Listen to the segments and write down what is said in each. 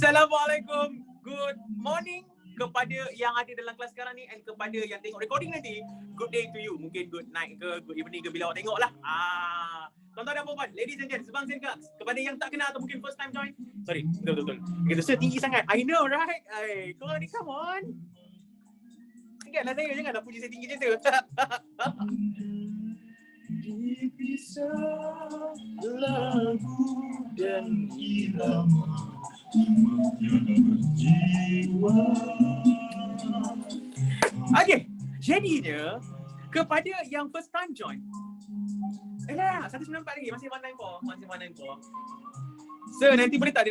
Assalamualaikum. Good morning kepada yang ada dalam kelas sekarang ni and kepada yang tengok recording nanti. Good day to you. Mungkin good night ke, good evening ke bila awak tengok lah. Tuan-tuan dan puan, ladies and gents, sebangsa dan kaks. Kepada yang tak kenal atau mungkin first time join. Sorry, betul. Kita tinggi sangat. I know, right? Kau ni come on. Ingatlah saya, janganlah puji saya tinggi macam tu. Dipisah lagu dan irama. Okay, jadinya kepada yang first time join, 194 lagi, masih 194. So nanti boleh tak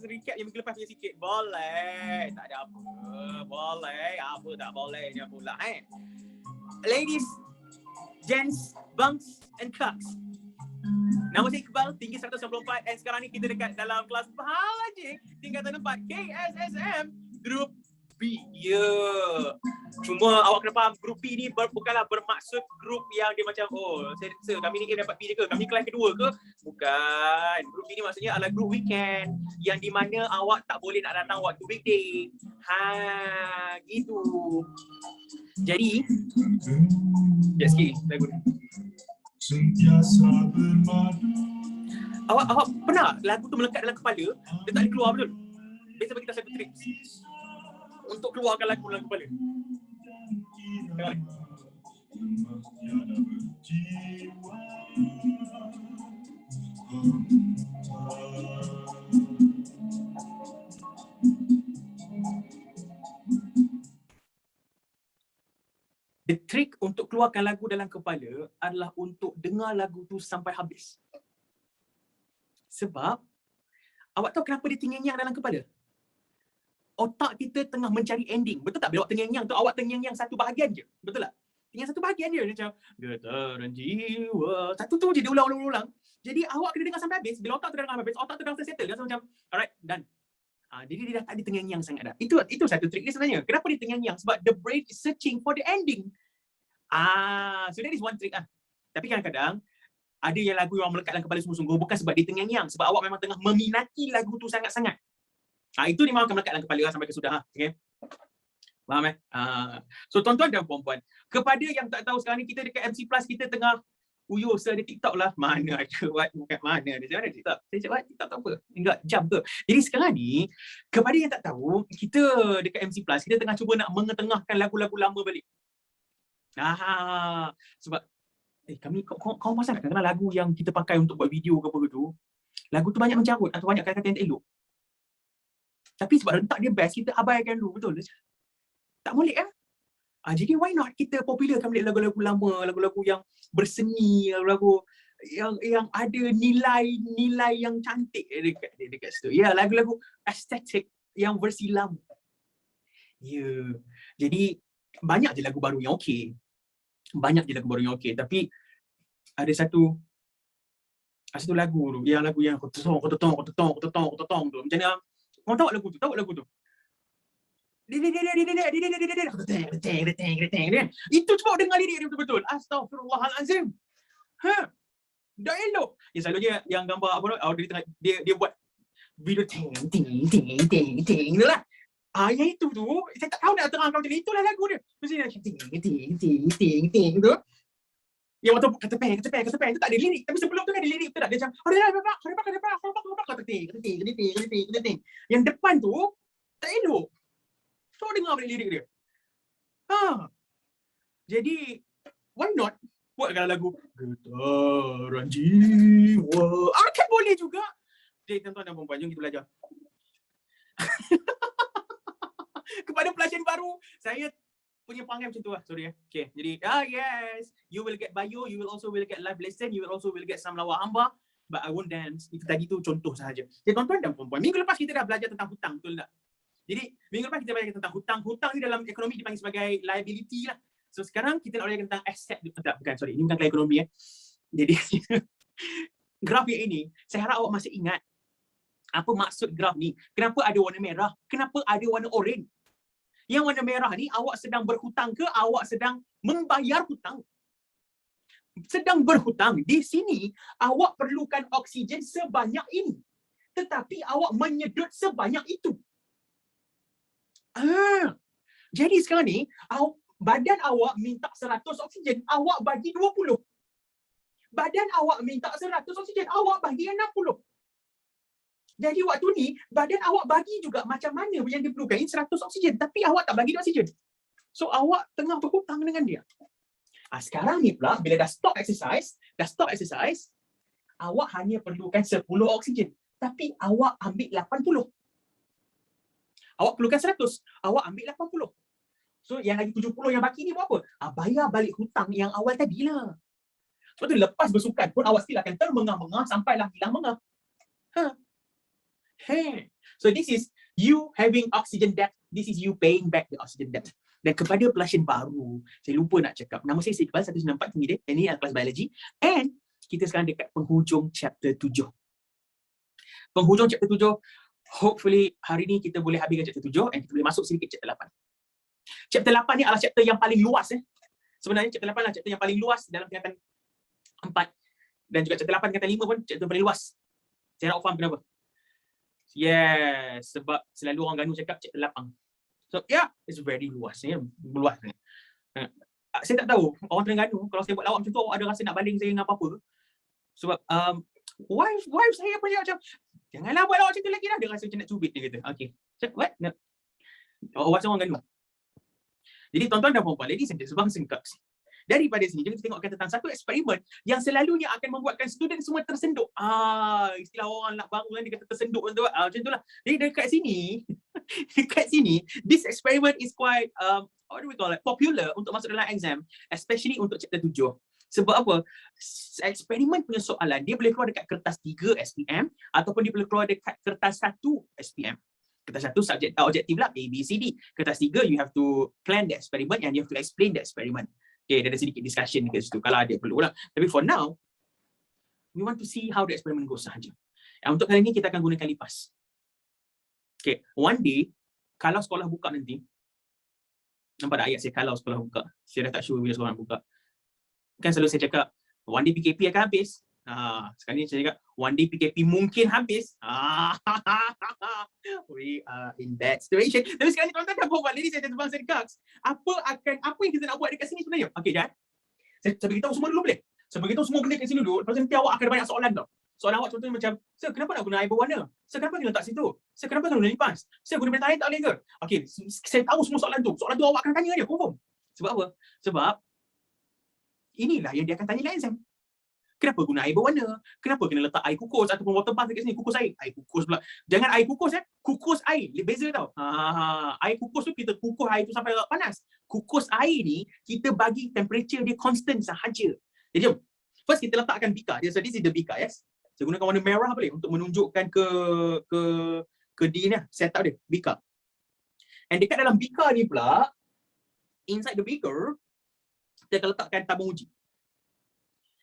recap yang minggu lepas punya sikit? Boleh, tak ada apa. Boleh, apa tak bolehnya pula Ladies, gents, bunks and cucks. Nama saya Iqbal, tinggi 194 dan sekarang ni kita dekat dalam kelas Bahajik tingkatan 4 KSSM Group B. Cuma awak kena faham, Group B ni bukanlah bermaksud grup yang dia macam sir, kami ni A dapat B je ke? Kami kelas kedua ke? Bukan. Group B ni maksudnya adalah grup weekend yang di mana awak tak boleh nak datang waktu weekday. Gitu. Jadi, sikit lagu ni. Sentiasa bermadu. Awak pernah lagu tu melekat dalam kepala, dia tak boleh keluar betul? Biasa bagi kita satu trik untuk keluarkan lagu dalam kepala. Tengok ni. The trick untuk keluarkan lagu dalam kepala adalah untuk dengar lagu tu sampai habis. Sebab, awak tahu kenapa dia terngiang-ngiang dalam kepala? Otak kita tengah mencari ending. Betul tak? Bila awak terngiang-ngiang tu, awak terngiang-ngiang satu bahagian je. Betul tak? Terngiang satu bahagian je. Macam, getaran jiwa. Satu tu je dia ulang. Jadi, awak kena dengar sampai habis. Bila otak tu dengar sampai habis, otak tu dah settle. Dia macam, alright, done. Jadi dia dah tak ada terngiang-ngiang sangat dah. Itu satu trik dia sebenarnya. Kenapa dia terngiang-ngiang? Sebab the brain is searching for the ending. So that is one trick Tapi kadang-kadang ada yang lagu yang melekat dalam kepala sungguh-sungguh bukan sebab dia terngiang-ngiang, sebab awak memang tengah meminati lagu tu sangat-sangat. Itu memang akan melekat dalam kepala sampai ke sudah. Okay? Faham So tuan-tuan dan puan-puan, kepada yang tak tahu sekarang ni kita dekat MC Plus, kita tengah uyuh ada TikTok lah. Mana ada mana ada TikTok. Saya cakap TikTok tak apa. Enggak jam ke. Jadi sekarang ni kepada yang tak tahu, kita dekat MC Plus kita tengah cuba nak mengetengahkan lagu-lagu lama balik. Sebab kami kau pasal tak kadang lagu yang kita pakai untuk buat video ke apa tu, lagu tu banyak mencarut atau banyak kata-kata yang tak elok. Tapi sebab rentak dia best, kita abaikan dulu, betul? Tak boleh jadi why not kita popularkan balik lagu-lagu lama, lagu-lagu yang berseni, lagu-lagu yang ada nilai yang cantik dekat situ. Ya, lagu-lagu estetik yang versi lama. Jadi banyak je lagu baru yang okey. Tapi ada satu lagu tu, yang kau tetong tu. Macam mana? Kau tahu lagu tu? Itu cuba dengar lirik dia betul-betul. Astaghfirullahalazim. Dah elok. Selalunya yang gambar apa dia buat video ting itulah. Yang itu tu, saya tak tahu nak terangkan macam ni. Itulah lagu dia. Mesti ting tu. Yang waktu kata peng tu tak ada lirik. Tapi sebelum tu kan ada lirik, betul tak? Dia macam, ting. Yang depan tu, tak elok. So dengar balik lirik dia. Jadi, why not buatkan lagu Getaran Jiwa. Kan boleh juga. Jadi tuan-tuan dan puan-puan, jom kita belajar. Kepada pelajar baru, saya punya perangai macam tu lah. Sorry Okay, jadi yes, you will get bio, you will also get live lesson, you will also get some lawa hamba, but I won't dance. Itu tadi tu contoh sahaja. Jadi tuan-tuan dan puan-puan, minggu lepas kita dah belajar tentang hutang, betul tak? Jadi minggu lepas kita belajar tentang hutang. Hutang ni dalam ekonomi dipanggil sebagai liability lah. So sekarang kita nak belajar tentang aset. Ini bukan kelas ekonomi Jadi graf yang ini, saya harap awak masih ingat apa maksud graf ni. Kenapa ada warna merah? Kenapa ada warna oranye? Yang warna merah ni awak sedang berhutang ke awak sedang membayar hutang? Sedang berhutang. Di sini awak perlukan oksigen sebanyak ini. tetapi awak menyedut sebanyak itu. Jadi sekarang ni, badan awak minta 100 oksigen, awak bagi 20. Badan awak minta 100 oksigen, awak bagi 60. Jadi waktu ni, badan awak bagi juga macam mana yang diperlukan, 100 oksigen, tapi awak tak bagi oksigen. So, awak tengah berhutang dengan dia. Sekarang ni pula, bila dah stop exercise, awak hanya perlukan 10 oksigen. Tapi awak ambil 80. Awak perlukan 100, awak ambil 80. So, yang lagi 70 yang baki ni buat apa? Bayar balik hutang yang awal tadi lah. Sebab tu lepas bersukan pun awak still akan termengah-mengah sampailah hilang mengah. So this is you having oxygen debt. This is you paying back the oxygen debt. Dan kepada pelasian baru, saya lupa nak cakap. Nama saya Iqbal, 194 tinggi dia. Ini adalah kelas biologi. And kita sekarang dekat penghujung chapter 7. Penghujung chapter 7. Hopefully hari ni kita boleh habiskan chapter 7 and kita boleh masuk sedikit chapter 8. Chapter 8 ni adalah chapter yang paling luas. Sebenarnya chapter 8 adalah chapter yang paling luas dalam tingkatan 4. Dan juga chapter 8 tingkatan 5 pun chapter paling luas. Saya nak faham kenapa. Yes, sebab selalu orang ganu cakap chapter 8. So yeah, it's very luas. Luas. Saya tak tahu orang Terengganu kalau saya buat lawak macam tu, awak ada rasa nak banding saya dengan apa-apa? Sebab wife saya punya macam, janganlah buat lawak macam tu lagi lah. Dia rasa macam nak cubit dia kata. Okay. What? No. Awak orang Terengganu. Jadi tuan-tuan dan puan-puan, ladies and gentlemen, singkaks. Daripada sini, kita tengokkan tentang satu eksperimen yang selalunya akan membuatkan student semua tersenduk. Istilah orang nak baru kan, dia kata tersenduk. Macam itulah. Jadi dekat sini, this experiment is quite, what do we call it, popular untuk masuk dalam exam, especially untuk chapter 7. Sebab apa? Eksperimen punya soalan, dia boleh keluar dekat kertas 3 SPM ataupun dia boleh keluar dekat kertas 1 SPM. Kertas 1 subjek objektif lah, A, B, C, D. Kertas 3, you have to plan the experiment and you have to explain the experiment. Okay, ada sedikit discussion dekat situ kalau ada perlu lah. Tapi for now, we want to see how the experiment goes sahaja. Untuk kali ini kita akan gunakan lipas. Okay, one day, kalau sekolah buka nanti, nampak tak ayat saya kalau sekolah buka? Saya dah tak sure bila sekolah buka. Kan selalu saya cakap, one day PKP akan habis. Sekali ni saya cakap, one day PKP mungkin habis. We are in that situation. Tapi sekarang ni tuan-tuan dah buat ladies and gentlemen and girls. Apa yang kita nak buat dekat sini sebenarnya? Okey, Jan. Saya beritahu semua dulu boleh? Saya beritahu semua benda kat sini dulu. Lepas nanti awak akan ada banyak soalan tau. Soalan awak contohnya macam, Sir, kenapa nak guna air berwarna? Sir, kenapa kena letak situ? Sir, kenapa kena guna lipas? Sir, guna benda lain tak boleh ke? Okey, saya tahu semua soalan tu. Soalan tu awak akan tanya dia, confirm. Sebab apa? Sebab inilah yang dia akan tanya dalam exam. Kenapa guna air berwarna? Kenapa kena letak air kukus ataupun water bath dekat sini? Kukus air. Air kukus pula. Jangan air kukus kukus air. Beza tau. Air kukus tu kita kukus air tu sampai panas. Kukus air ni kita bagi temperature dia constant sahaja. Jadi jom. First kita letakkan bika. So this is the bika, yes. Saya gunakan warna merah boleh untuk menunjukkan ke dia ni setup dia, bika. And dekat dalam bika ni pula, inside the beaker, kita akan letakkan tabung uji.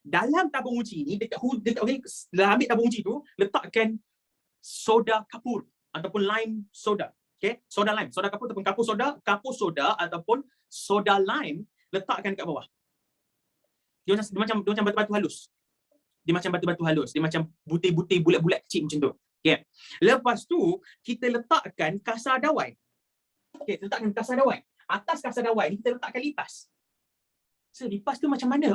Dalam tabung uji ni, dekat ambil tabung uji tu, letakkan soda kapur ataupun lime soda. Okay? Soda lime. Soda kapur ataupun kapur soda ataupun soda lime, letakkan dekat bawah. Dia macam batu-batu halus. Dia macam batu-batu halus. Dia macam butir-butir bulat-bulat kecil macam tu. Okay. Lepas tu, kita letakkan kasar dawai. Okay, letakkan kasar dawai. Atas kasar dawai ni, kita letakkan lipas. So, lipas tu macam mana?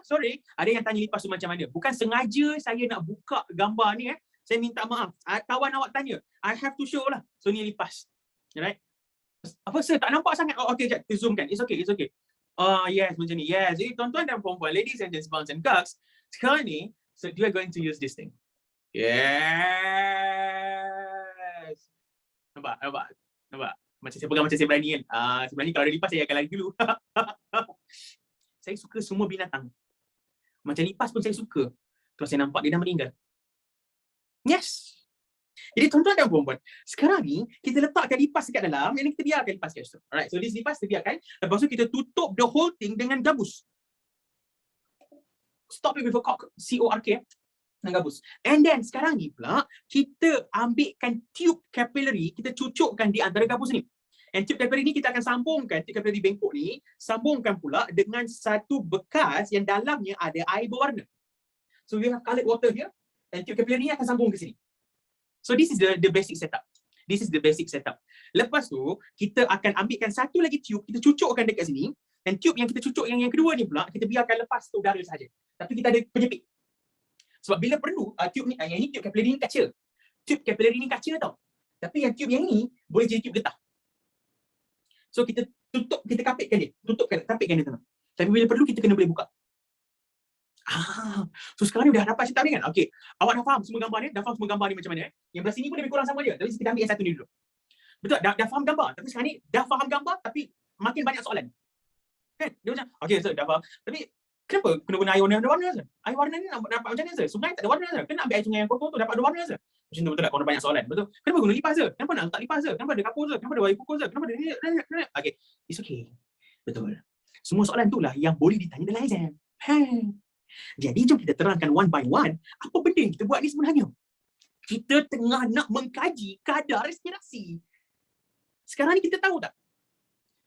Sorry. Ada yang tanya lipas tu macam mana. Bukan sengaja saya nak buka gambar ni. Saya minta maaf. Kawan awak tanya. I have to show lah. So, ni lipas. Alright? Apa sir? Tak nampak sangat? Okay, sekejap. Kita zoomkan. It's okay. Yes, macam ni. Yes. Jadi, tuan-tuan dan puan-puan, ladies and gentlemen and girls, sekarang ni, so you are going to use this thing. Yes. Nampak? Macam saya pegang macam saya berani kan? Sebenarnya kalau ada lipas, saya akan lari dulu. Saya suka semua binatang. Macam lipas pun saya suka. Kalau saya nampak dia dah meninggal. Yes. Jadi tuan-tuan dan puan-puan, sekarang ni kita letakkan lipas dekat dalam, yang kita biarkan lipas kat situ. Alright, so this lipas kita biarkan. Lepas tu kita tutup the whole thing dengan gabus. Stop it with a cork. C-O-R-K. Dengan gabus. And then sekarang ni pula, kita ambilkan tube capillary, kita cucukkan di antara gabus ni. And tube capillary ni kita akan sambungkan, tube capillary bengkok ni, sambungkan pula dengan satu bekas yang dalamnya ada air berwarna. So we have colored water here, and tube capillary ni akan sambung ke sini. So this is the basic setup. This is the basic setup. Lepas tu, kita akan ambilkan satu lagi tube, kita cucukkan dekat sini. Dan tube yang kita cucuk yang kedua ni pula, kita biarkan lepas tu udara sahaja. Tapi kita ada penyepit. Sebab bila perlu, tube ni, yang ini tube capillary ni kaca. Tube capillary ni kaca tau. Tapi yang tube yang ini, boleh jadi tube getah. So kita tutup, kita kapitkan dia. Kapitkan dia tengah. Tapi bila perlu, kita kena boleh buka. So sekarang ni dah dapat setup ni kan? Okay. Awak dah faham semua gambar ni? Dah faham semua gambar ni macam mana? Yang belah sini pun lebih kurang sama je. Tapi kita ambil yang satu ni dulu. Betul? Dah faham gambar. Tapi sekarang ni dah faham gambar tapi makin banyak soalan. Kan? Dia macam, okay, so dah faham. Tapi kenapa kena guna air warna saja? Air warna ni nak dapat macam mana saja? Sebenarnya tak ada warna saja. Kena ambil air sungai yang kotor tu dapat ada warna saja. Macam tu betul tak? Kalau banyak soalan. Betul? Kenapa guna lipas saja? Kenapa nak letak lipas saja? Kenapa ada kapur saja? Kenapa ada air pukul saja? Kenapa ada ni? Okay. It's okay. Betul. Semua soalan tu lah yang boleh ditanya dalam exam. Jadi jom kita terangkan one by one apa benda yang kita buat ni sebenarnya. Kita tengah nak mengkaji kadar respirasi. Sekarang ni kita tahu tak?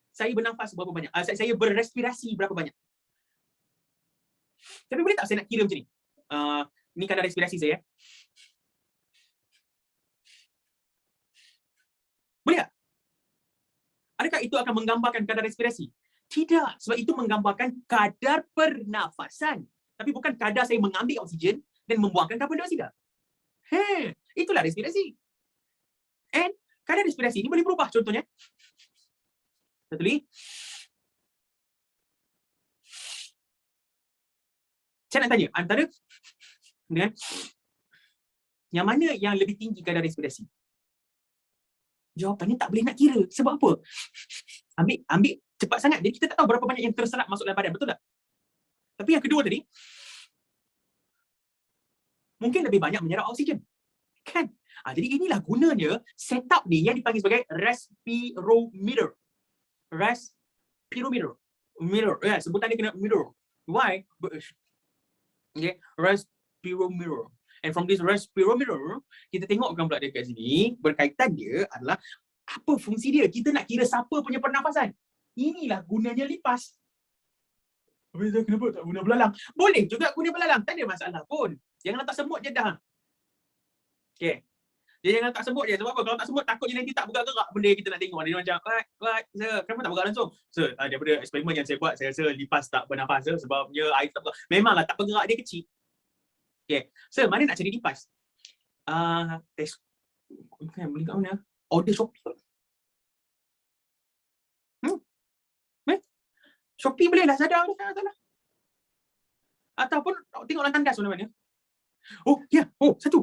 Saya bernafas berapa banyak? Saya berrespirasi berapa banyak? Tapi boleh tak saya nak kira macam ni? Ni kadar respirasi saya. Boleh tak? Adakah itu akan menggambarkan kadar respirasi? Tidak, sebab itu menggambarkan kadar pernafasan. Tapi bukan kadar saya mengambil oksigen dan membuangkan karbon dioksida. Itulah respirasi. And kadar respirasi ini boleh berubah contohnya. Satu lagi. Saya nak tanya, antara dengan yang mana yang lebih tinggi kadar respirasi? Jawapannya tak boleh nak kira. Sebab apa? Ambil cepat sangat. Jadi kita tak tahu berapa banyak yang terserap masuk dalam badan. Betul tak? Tapi yang kedua tadi, mungkin lebih banyak menyerap oksigen. Kan? Jadi inilah gunanya setup ni yang dipanggil sebagai respirometer. Respirometer. Ya, sebutan dia kena meter. Why? Okay, respirometer. And from this respirometer, kita tengokkan pula dekat sini, berkaitan dia adalah apa fungsi dia. Kita nak kira siapa punya pernafasan. Inilah gunanya lipas. Habis kenapa tak guna belalang? Boleh juga guna belalang. Tak ada masalah pun. Jangan letak semut je dah. Okay. Dia jangan letak semut je. Sebab apa? Kalau tak semut, takutnya nanti tak bergerak benda yang kita nak tengok. Dia macam, sir, kenapa tak bergerak langsung? Sir, daripada eksperimen yang saya buat, saya rasa lipas tak bernafas, sir, sebabnya air tak bergerak. Memanglah tak bergerak, dia kecil. Okay. Sir, mana nak cari lipas? Test. Beli kat mana? Order Shopee. Shopee boleh lah, sadar. Ataupun tengok dalam tandas mana-mana. Oh, ya. Oh, satu.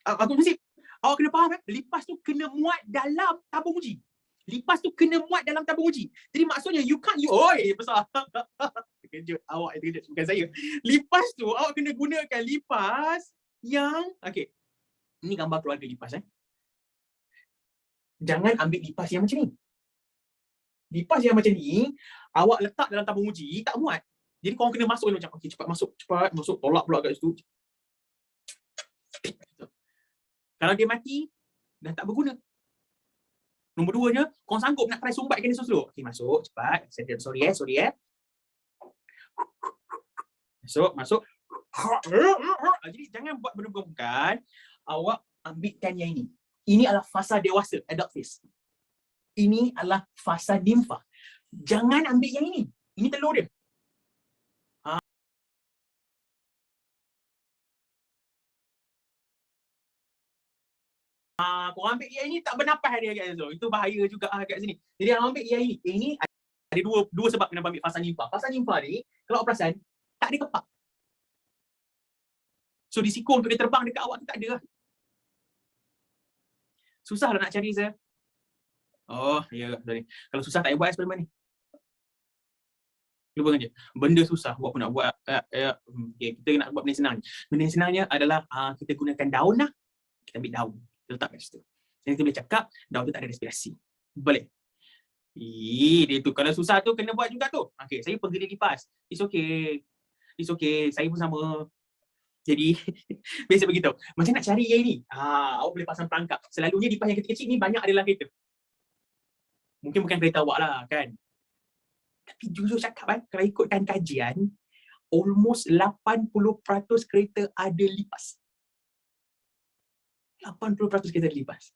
Aku mesti. Awak kena faham, lipas tu kena muat dalam tabung uji. Lipas tu kena muat dalam tabung uji. Jadi maksudnya, you can't, besar. Terkejut. Awak yang terkejut, bukan saya. Lipas tu, awak kena gunakan lipas yang, okay. Ini gambar keluarga lipas. Jangan ambil lipas yang macam ni. Lipas yang macam ni, awak letak dalam tabung uji, tak muat. Jadi korang kena masuk macam, okay, cepat masuk, tolak pula kat situ. Kalau dia mati, dah tak berguna. Nombor duanya, korang sanggup nak try sumbatkan dia slow. Okay, masuk, cepat. Sorry. Masuk. Jadi jangan buat benda bukan. Awak ambilkan yang ini. Ini adalah fasa dewasa, adult phase. Ini adalah fasa nimfa. Jangan ambil yang ini. Ini telur dia. Korang ambil yang ini tak bernafas dia kat situ. Itu bahaya juga kat sini. Jadi korang ambil yang ini. Ini ada dua sebab kenapa ambil fasa nimfa. Fasa nimfa ni, kalau awak perasan, tak ada kepak. So risiko untuk dia terbang dekat awak tu tak ada lah. Susah lah nak cari saya. Oh, ya. Kalau susah tak payah buat eksperimen ni. Lupakan je. Benda susah buat pun nak buat. Okay, kita nak buat benda senang. Benda yang senangnya adalah kita gunakan daun lah. Kita ambil daun. Kita letak kat situ. Jadi kita boleh cakap, daun tu tak ada respirasi. Boleh. Dia tu. Kalau susah tu, kena buat juga tu. Okay, saya pengguna lipas. It's okay. Saya pun sama. Jadi, biasa begitu. Macam nak cari yang ini? Awak boleh pasang perangkap. Selalunya lipas yang kecil-kecil ni banyak adalah kereta. Mungkin bukan kereta awak lah, kan? Tapi jujur cakap, kalau ikutkan kajian, almost 80% kereta ada lipas. 80% kereta terlipas.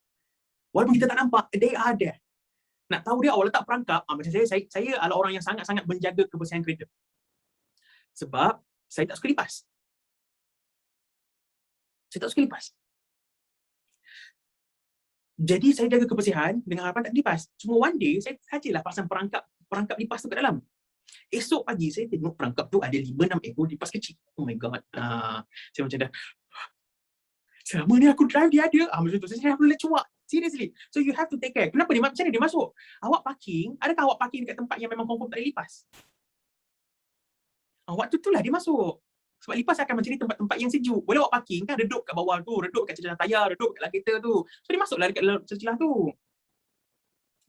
Walaupun kita tak nampak, they are there. Nak tahu dia, awak letak perangkap, macam saya adalah orang yang sangat-sangat menjaga kebersihan kereta. Sebab saya tak suka lipas. Jadi saya jaga kebersihan dengan harapan tak lipas. Cuma one day saya sajalah pasang perangkap lipas tu kat dalam. Esok pagi saya tengok perangkap tu ada 5-6 ekor lipas kecil. Oh my god. Saya macam dah, selama ni aku drive dia ada. Macam tu. Saya perlu cuak. Seriously. So you have to take care. Kenapa dia macam mana dia masuk? Awak parking, adakah awak parking dekat tempat yang memang confirm tak ada lipas? Waktu tu lah dia masuk. Sebab lipas akan mencari tempat-tempat yang sejuk. Boleh awak parking kan, redup kat bawah tu, redup kat celah tayar, redup kat kereta tu. So dia masuklah dekat dalam celah tu.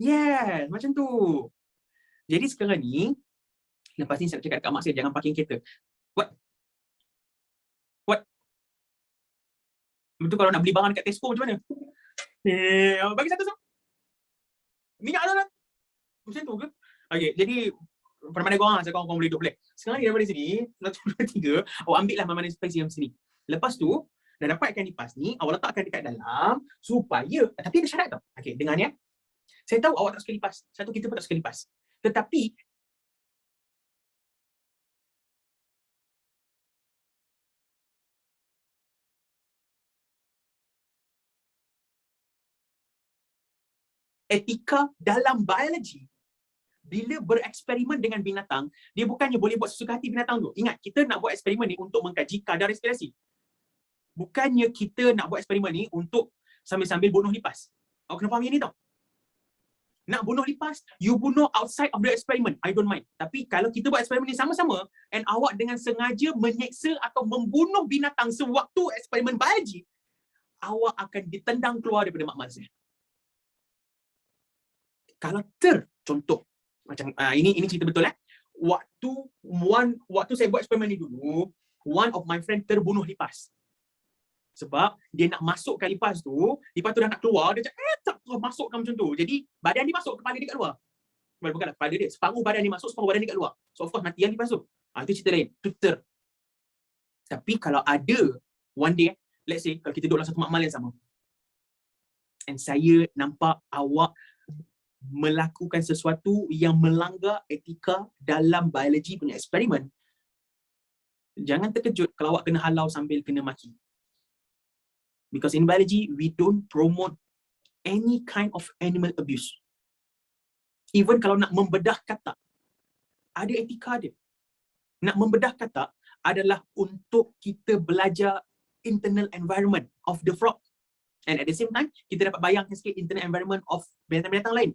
Yes, macam tu. Jadi sekarang ni, lepas ni saya nak cakap dekat mak saya, jangan parking kereta. What? Betul kalau nak beli barang dekat Tesco macam mana? Bagi satu tu. Minyak tu lah. Macam tu ke? Okay, jadi permainan korang lah, korang boleh duduk boleh. Sekarang ni daripada sini, 1, 2, 3, awak ambil lah mana space yang sini. Lepas tu, dah dapatkan lipas ni, awak letakkan dekat dalam supaya, tapi ada syarat tau. Okay, dengar ni ya. Saya tahu awak tak suka lipas. Satu, kita pun tak suka lipas. Tetapi, etika dalam biologi, bila bereksperimen dengan binatang, dia bukannya boleh buat sesuka hati binatang tu. Ingat, kita nak buat eksperimen ni untuk mengkaji kadar respirasi. Bukannya kita nak buat eksperimen ni untuk sambil-sambil bunuh lipas. Awak kena faham yang ni tau. Nak bunuh lipas, you bunuh outside of the experiment. I don't mind. Tapi kalau kita buat eksperimen ni sama-sama, and awak dengan sengaja menyeksa atau membunuh binatang sewaktu eksperimen biologi, awak akan ditendang keluar daripada makmal saya. Kalau contoh, macam ini cerita betul Waktu saya buat eksperimen ni dulu, one of my friend terbunuh lipas. Sebab dia nak masukkan lipas tu dah nak keluar, dia cakap, tak masukkan macam tu. Jadi badan dia masuk, kepala dia kat luar. Bukanlah kepala dia, separuh badan dia masuk, separuh badan dia kat luar. So of course mati yang lipas tu. Itu cerita lain. Tapi kalau ada one day, let's say kalau kita duduk dalam satu makmal yang sama, and saya nampak awak melakukan sesuatu yang melanggar etika dalam biologi punya eksperimen, jangan terkejut kalau awak kena halau sambil kena maki. Because in biology, we don't promote any kind of animal abuse. Even kalau nak membedah katak, ada etika dia. Nak membedah katak adalah untuk kita belajar internal environment of the frog. And at the same time, kita dapat bayangkan sikit internal environment of binatang-binatang lain.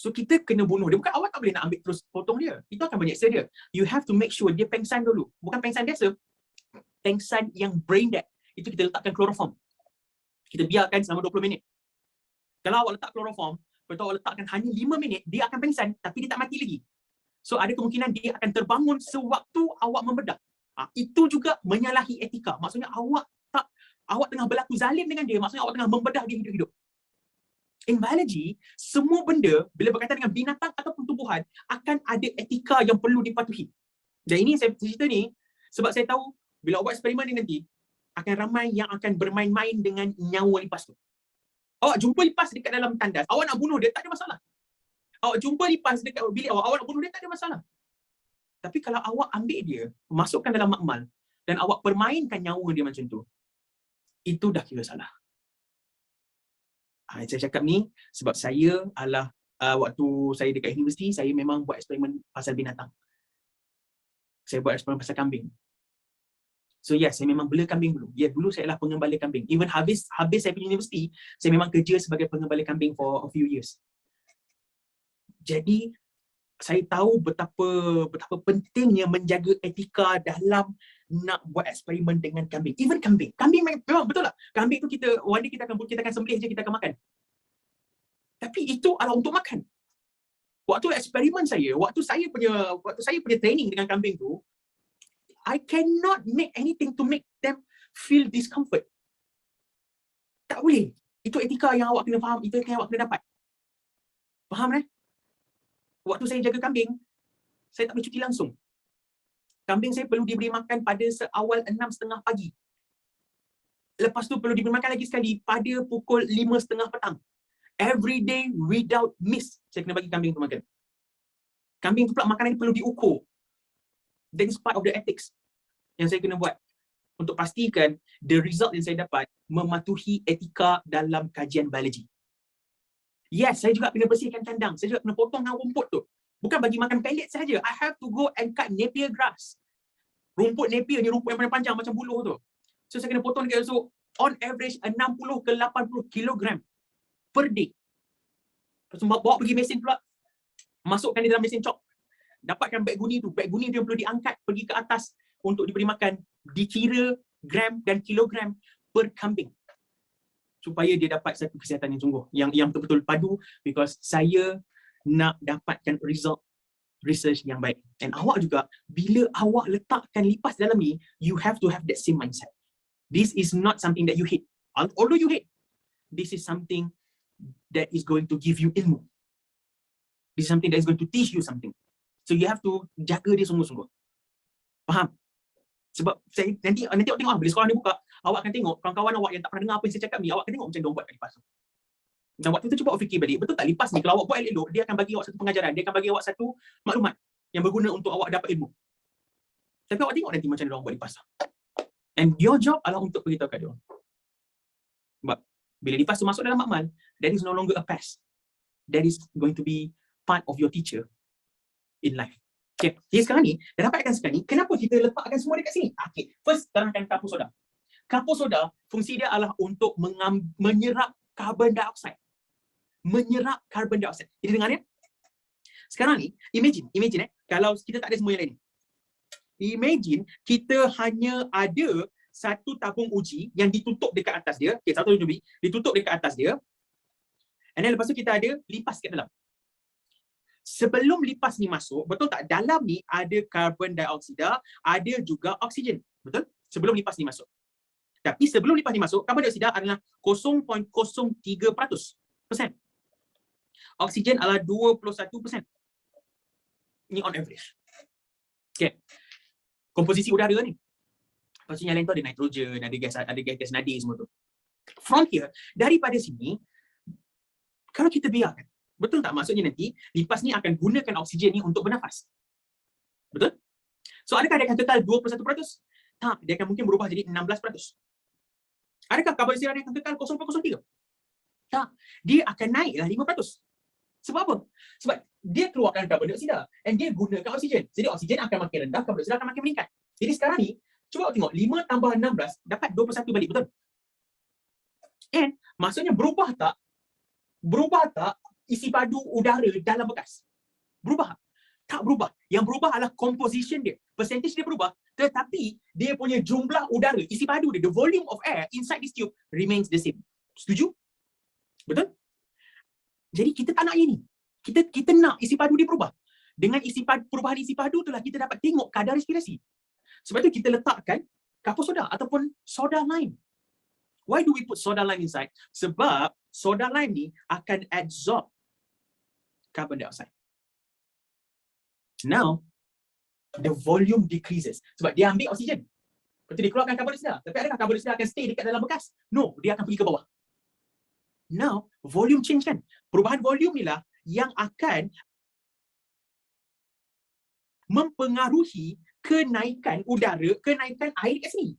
So kita kena bunuh dia. Bukan awak tak boleh nak ambil terus potong dia. Itu akan menyeksa dia. You have to make sure dia pengsan dulu. Bukan pengsan biasa. Pengsan yang brain dead. Itu kita letakkan kloroform. Kita biarkan selama 20 minit. Kalau awak letak kloroform, betul awak letakkan hanya 5 minit, dia akan pengsan tapi dia tak mati lagi. So ada kemungkinan dia akan terbangun sewaktu awak membedah. Itu juga menyalahi etika. Maksudnya awak tengah berlaku zalim dengan dia, maksudnya awak tengah membedah dia hidup-hidup. In biology, semua benda bila berkaitan dengan binatang ataupun tumbuhan akan ada etika yang perlu dipatuhi. Dan ini saya cerita ni sebab saya tahu bila awak buat eksperimen ni nanti, akan ramai yang akan bermain-main dengan nyawa lipas tu. Awak jumpa lipas dekat dalam tandas, awak nak bunuh dia, tak ada masalah. Awak jumpa lipas dekat bilik awak nak bunuh dia, tak ada masalah. Tapi kalau awak ambil dia, masukkan dalam makmal, dan awak permainkan nyawa dia macam tu, itu dah kira salah. Saya cakap ni sebab saya adalah waktu saya dekat universiti, saya memang buat eksperimen pasal binatang. Saya buat eksperimen pasal kambing. So yes, saya memang bela kambing dulu. Dulu saya adalah pengembala kambing. Even habis saya pergi universiti, saya memang kerja sebagai pengembala kambing for a few years. Jadi saya tahu betapa pentingnya menjaga etika dalam nak buat eksperimen dengan kambing. Even kambing memang betul lah. Kambing tu one day kita akan sembelih je, kita akan makan. Tapi itu adalah untuk makan. Waktu eksperimen saya, waktu saya punya training dengan kambing tu, I cannot make anything to make them feel discomfort. Tak boleh. Itu etika yang awak kena faham, itu etika yang awak kena dapat. Faham Waktu saya jaga kambing, saya tak boleh cuti langsung. Kambing saya perlu diberi makan pada seawal 6:30 pagi. Lepas tu perlu diberi makan lagi sekali pada pukul 5:30 petang. Every day without miss. Saya kena bagi kambing tu makan. Kambing tu pula makanan perlu diukur. That is part of the ethics yang saya kena buat untuk pastikan the result yang saya dapat mematuhi etika dalam kajian biologi. Yes, saya juga kena bersihkan kandang. Saya juga kena potong rumput tu. Bukan bagi makan pellet saja. I have to go and cut napier grass. Rumput napier ni rumput yang paling panjang macam buluh tu. So saya kena potong dekat. So on average 60 ke 80 kilogram per day. Lepas tu bawa pergi mesin pula. Masukkan di dalam mesin chop. Dapatkan beg guni tu. Beg guni tu yang perlu diangkat pergi ke atas untuk diberi makan. Dikira gram dan kilogram per kambing. Supaya dia dapat satu kesihatan yang sungguh. Yang betul-betul padu. Because saya nak dapatkan result research yang baik. Dan awak juga, bila awak letakkan lipas dalam ni, you have to have that same mindset. This is not something that you hate. Although you hate, this is something that is going to give you ilmu. This is something that is going to teach you something. So you have to jaga dia sungguh-sungguh. Faham? Sebab saya nanti awak tengok bila sekolah ni buka, awak akan tengok kawan-kawan awak yang tak pernah dengar apa yang saya cakap ni, awak akan tengok macam dia buat kat lipas tu. Dan waktu tu cuba awak fikir balik, betul tak lipas ni kalau awak buat elok, dia akan bagi awak satu pengajaran, dia akan bagi awak satu maklumat yang berguna untuk awak dapat ilmu. Tapi awak tengok nanti macam dia orang buat lipas tu. And your job adalah untuk beritahu kat dia orang. Sebab bila lipas tu masuk dalam makmal, that is no longer a pest. That is going to be part of your teacher in life. Okay, jadi sekarang ni, dah dapatkan sekarang ni, kenapa kita letakkan semua dekat sini? Okay, first, terangkan kapur soda. Kapur soda, fungsi dia adalah untuk menyerap carbon dioxide. Menyerap carbon dioxide. Jadi dengar ya. Sekarang ni, imagine kalau kita tak ada semua yang lain. Imagine, kita hanya ada satu tabung uji yang ditutup dekat atas dia. Okay, satu tabung uji, ditutup dekat atas dia. And then lepas tu kita ada lipas kat dalam. Sebelum lipas ni masuk, betul tak? Dalam ni ada karbon dioksida, ada juga oksigen. Betul? Sebelum lipas ni masuk. Tapi sebelum lipas ni masuk, karbon dioksida adalah 0.03%. Oksigen adalah 21%. Ni on average. Okay. Komposisi udara ni. Lepas tu yang lain tu ada nitrogen, ada gas nadir semua tu. From here, daripada sini, kalau kita biarkan, betul tak? Maksudnya nanti, lipas ni akan gunakan oksigen ni untuk bernafas. Betul? So, adakah dia akan kekal 21%? Tak, dia akan mungkin berubah jadi 16%. Adakah karbon dioksida dia akan kekal 0.03? Tak, dia akan naiklah 5%. Sebab apa? Sebab dia keluarkan karbon dioksida and dia gunakan oksigen. Jadi oksigen akan makin rendah, karbon dioksida akan makin meningkat. Jadi sekarang ni, cuba tengok 5 tambah 16 dapat 21 balik, betul? And maksudnya berubah tak isi padu udara dalam bekas? Berubah? Tak berubah. Yang berubah adalah composition dia. Percentage dia berubah, tetapi dia punya jumlah udara, isi padu dia, the volume of air inside this tube remains the same. Setuju? Betul? Jadi kita tak nak ini. Kita nak isi padu dia berubah. Dengan perubahan isi padu itulah kita dapat tengok kadar respirasi. Sebab tu kita letakkan kapur soda ataupun soda lime. Why do we put soda lime inside? Sebab soda lime ni akan absorb carbon dioxide. Now, the volume decreases. Sebab dia ambil oksigen. Lepas tu dia keluarkan karbon dioksida. Tapi adakah karbon dioksida akan stay dekat dalam bekas? No, dia akan pergi ke bawah. Now, volume change kan? Perubahan volume ni lah yang akan mempengaruhi kenaikan udara, kenaikan air kat sini.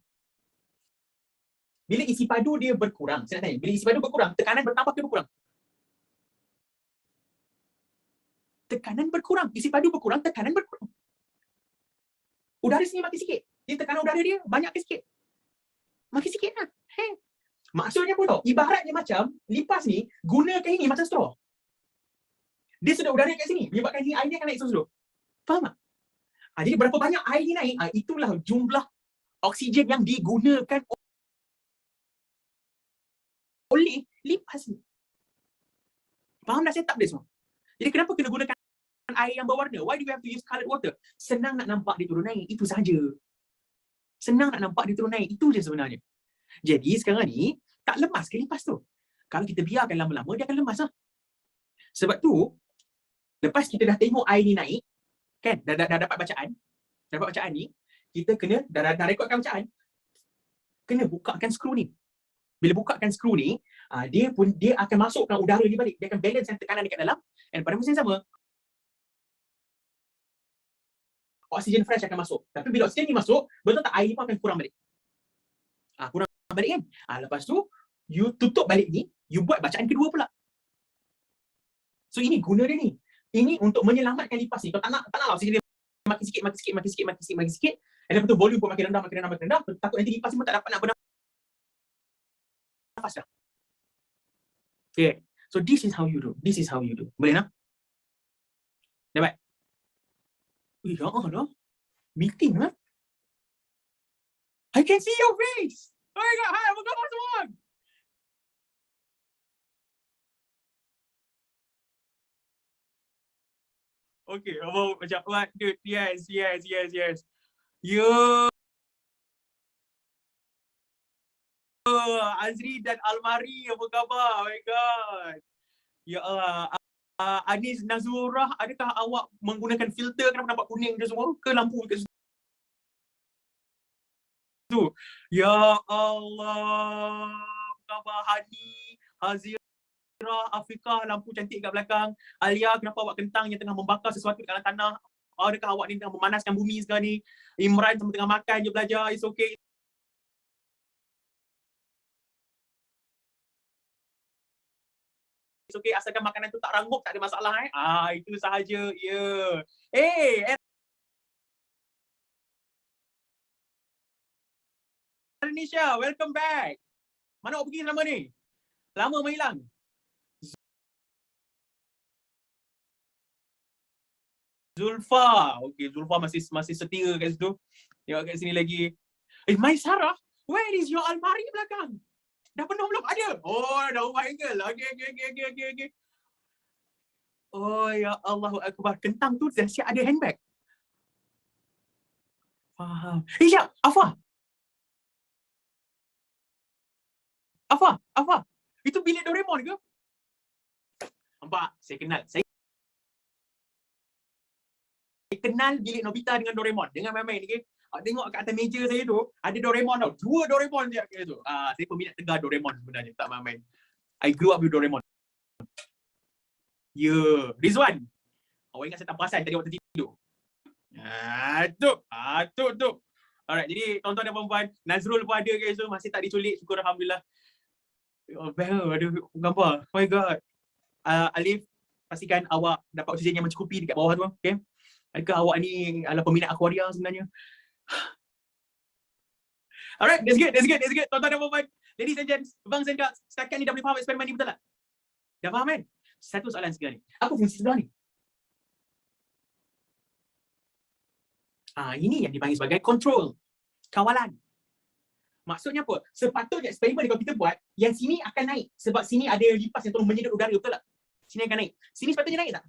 Bila isi padu dia berkurang, saya nak tanya, bila isi padu berkurang, tekanan bertambah ke berkurang? Tekanan berkurang. Isi padu berkurang, tekanan berkurang. Udara sini makin sikit. Jadi tekanan udara dia banyak ke sikit? Makin sikit lah. Maksudnya apa tau? Ibaratnya macam lipas ni gunakan ini macam straw. Dia sedut udara kat sini, menyebabkan air ni akan naik slow-slow. Faham tak? Jadi berapa banyak air ni naik, itulah jumlah oksigen yang digunakan oleh lipas ni. Faham dah saya tak boleh semua? Jadi kenapa kena gunakan air yang berwarna? Why do we have to use coloured water? Senang nak nampak dia turun naik, itu saja. Senang nak nampak dia turun naik, itu je sebenarnya. Jadi sekarang ni, tak lemas ke lipas tu? Kalau kita biarkan lama-lama, dia akan lemas lah. Sebab tu, lepas kita dah tengok air ni naik, kan, dah dapat bacaan ni, kita kena, dah rekodkan bacaan, kena bukakan skru ni. Bila bukakan skru ni, dia akan masukkan udara ni balik. Dia akan balance tekanan dekat dalam, dan pada masa yang sama oksigen fresh akan masuk. Tapi bila oksigen ni masuk, betul tak, air ni pun akan kurang balik. Kurang balik kan? Lepas tu you tutup balik ni, you buat bacaan kedua pula. So ini guna dia ni. Ini untuk menyelamatkan lipas ni. Kalau tak nak lah oksigen dia makin sikit. Dan lepas tu volume pun makin rendah. Takut nanti lipas ni pun tak dapat nak bernafas dah. Okay. So this is how you do. Boleh nak? Dapat? Ya Allah. Meeting lah. I can see your face. Oh my God. Hai, apa khabar semua? Okay, macam what dude? Yes. Yo. Azri dan Almari, apa khabar? Oh my God. Ya Allah. Anis Nazurah, adakah awak menggunakan filter? Kenapa nampak kuning je semua? Ke lampu kat situ? Ya Allah. Apa khabar Hani, Hazira, Afiqah, lampu cantik kat belakang. Alia, kenapa awak kentang yang tengah membakar sesuatu kat dalam tanah? Adakah awak ni tengah memanaskan bumi sekarang ni? Imran sama tengah makan je belajar. It's okay. It's okay, asalkan makanan tu tak rangup, tak ada masalah itu sahaja. Ya. Yeah. Nisha, welcome back. Mana awak pergi selama ni? Lama menghilang. Zulfa. Okay, Zulfa masih setia kat situ. Tengok kat sini lagi. Maisarah, where is your almari belakang? Dah penuh belum? Ada? Oh, dah rumah angle. Okay. Oh, ya Allahu Akbar. Kentang tu dah siap ada handbag. Faham. Siap. Afah. Itu bilik Doraemon ke? Nampak? Saya kenal bilik Nobita dengan Doraemon. Dengan main-main ni. Tengok kat atas meja saya tu, ada Doraemon tau. 2 Doraemon je kat situ. Saya peminat tegar Doraemon sebenarnya, tak main-main. I grew up with Doraemon. Ya, Rizwan. Awak ingat saya tak perasan tadi waktu tidur? Tu. Alright, jadi tuan-tuan dan puan-puan, Nazrul pun ada guys tu, masih tak diculik, syukur alhamdulillah. Ada gambar. Oh my God. Alif, pastikan awak dapat oksigen yang mencukupi dekat bawah tu, okey? Adakah awak ni adalah peminat aquaria sebenarnya? Alright, that's good. Tuan-tuan dan puan-puan, ladies and gents, bang Zendar, setakat ni dah boleh faham eksperimen ni betul tak? Dah faham kan? Satu soalan sekarang ni. Apa fungsi sebelah ni? Ini yang dipanggil sebagai control. Kawalan. Maksudnya apa? Sepatutnya eksperimen kalau kita buat, yang sini akan naik. Sebab sini ada lipas yang tolong menyedot udara, betul tak? Sini akan naik. Sini sepatutnya naik tak?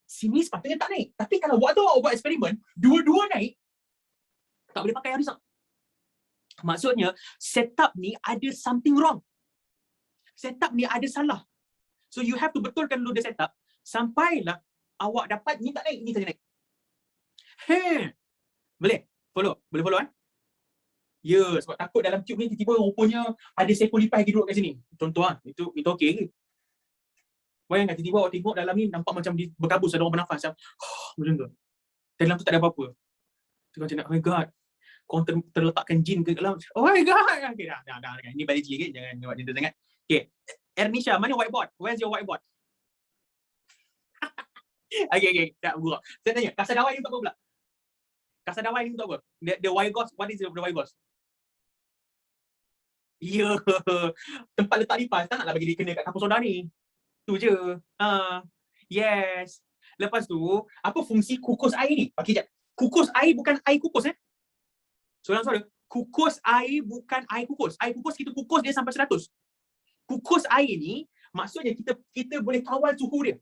Sini sepatutnya tak naik. Tapi kalau waktu awak buat eksperimen, dua-dua naik, tak boleh pakai Harizah. Maksudnya, setup ni ada something wrong. Setup ni ada salah. So you have to betulkan dulu the setup, sampailah awak dapat ni tak naik, ni saja naik. Boleh? Boleh follow kan? Ya, sebab takut dalam tube ni tiba-tiba rupanya ada seekor lipas lagi duduk kat sini. Contoh itu okey ke? Bayangkan tiba-tiba awak tengok dalam ni nampak macam berkabus, ada orang bernafas macam tu. Dalam tu tak ada apa-apa. Tu macam nak, oh my God. Korang terletakkan jin ke dalam. Oh my God. Okay, dah. Ini balik sikit, jangan buat dia sangat. Okay. Ernisha, mana whiteboard? Where's your whiteboard? Okay. Tak buruk. Saya tanya, Kasadawai ni untuk apa pula? Kasadawai ni untuk apa? The Y-Ghost, what is the Y-Ghost? Ya. Tempat letak lipas, tak naklah bagi dia kena kat kapal soda ni. Tu je. Yes. Lepas tu, apa fungsi kukus air ni? Okey, jap. Kukus air bukan air kukus Soalan. Kukus air bukan air kukus. Air kukus kita kukus dia sampai 100. Kukus air ni maksudnya kita boleh kawal suhu dia.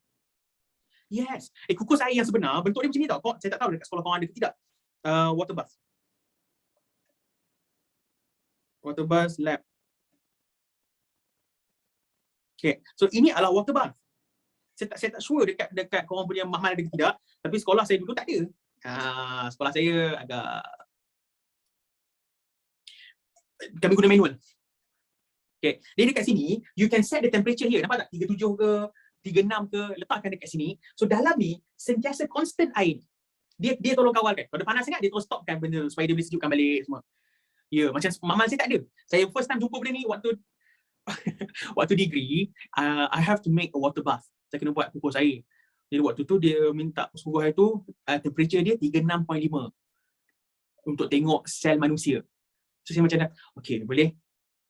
Yes. Kukus air yang sebenar bentuk dia macam ni tau. Saya tak tahu dekat sekolah korang ada ke tidak. Water bath. Water bath lab. Okay. So ini adalah water bath. Saya tak sure dekat korang punya mahmal ada ke tidak. Tapi sekolah saya dulu tak ada. Sekolah saya agak kami guna manual. Okay. Jadi dekat sini, you can set the temperature here. Nampak tak? 37 ke, 36 ke, letakkan dekat sini. So dalam ni, sentiasa constant air. Dia tolong kawalkan. Kalau dia panas sangat, dia terus stopkan benda supaya dia boleh sejukkan balik semua. Ya, macam mamal saya tak ada. Saya first time jumpa benda ni waktu waktu degree, I have to make a water bath. Saya kena buat kukus air. Jadi waktu tu dia minta suhu air tu, temperature dia 36.5 untuk tengok sel manusia. So saya macam dah, okay boleh.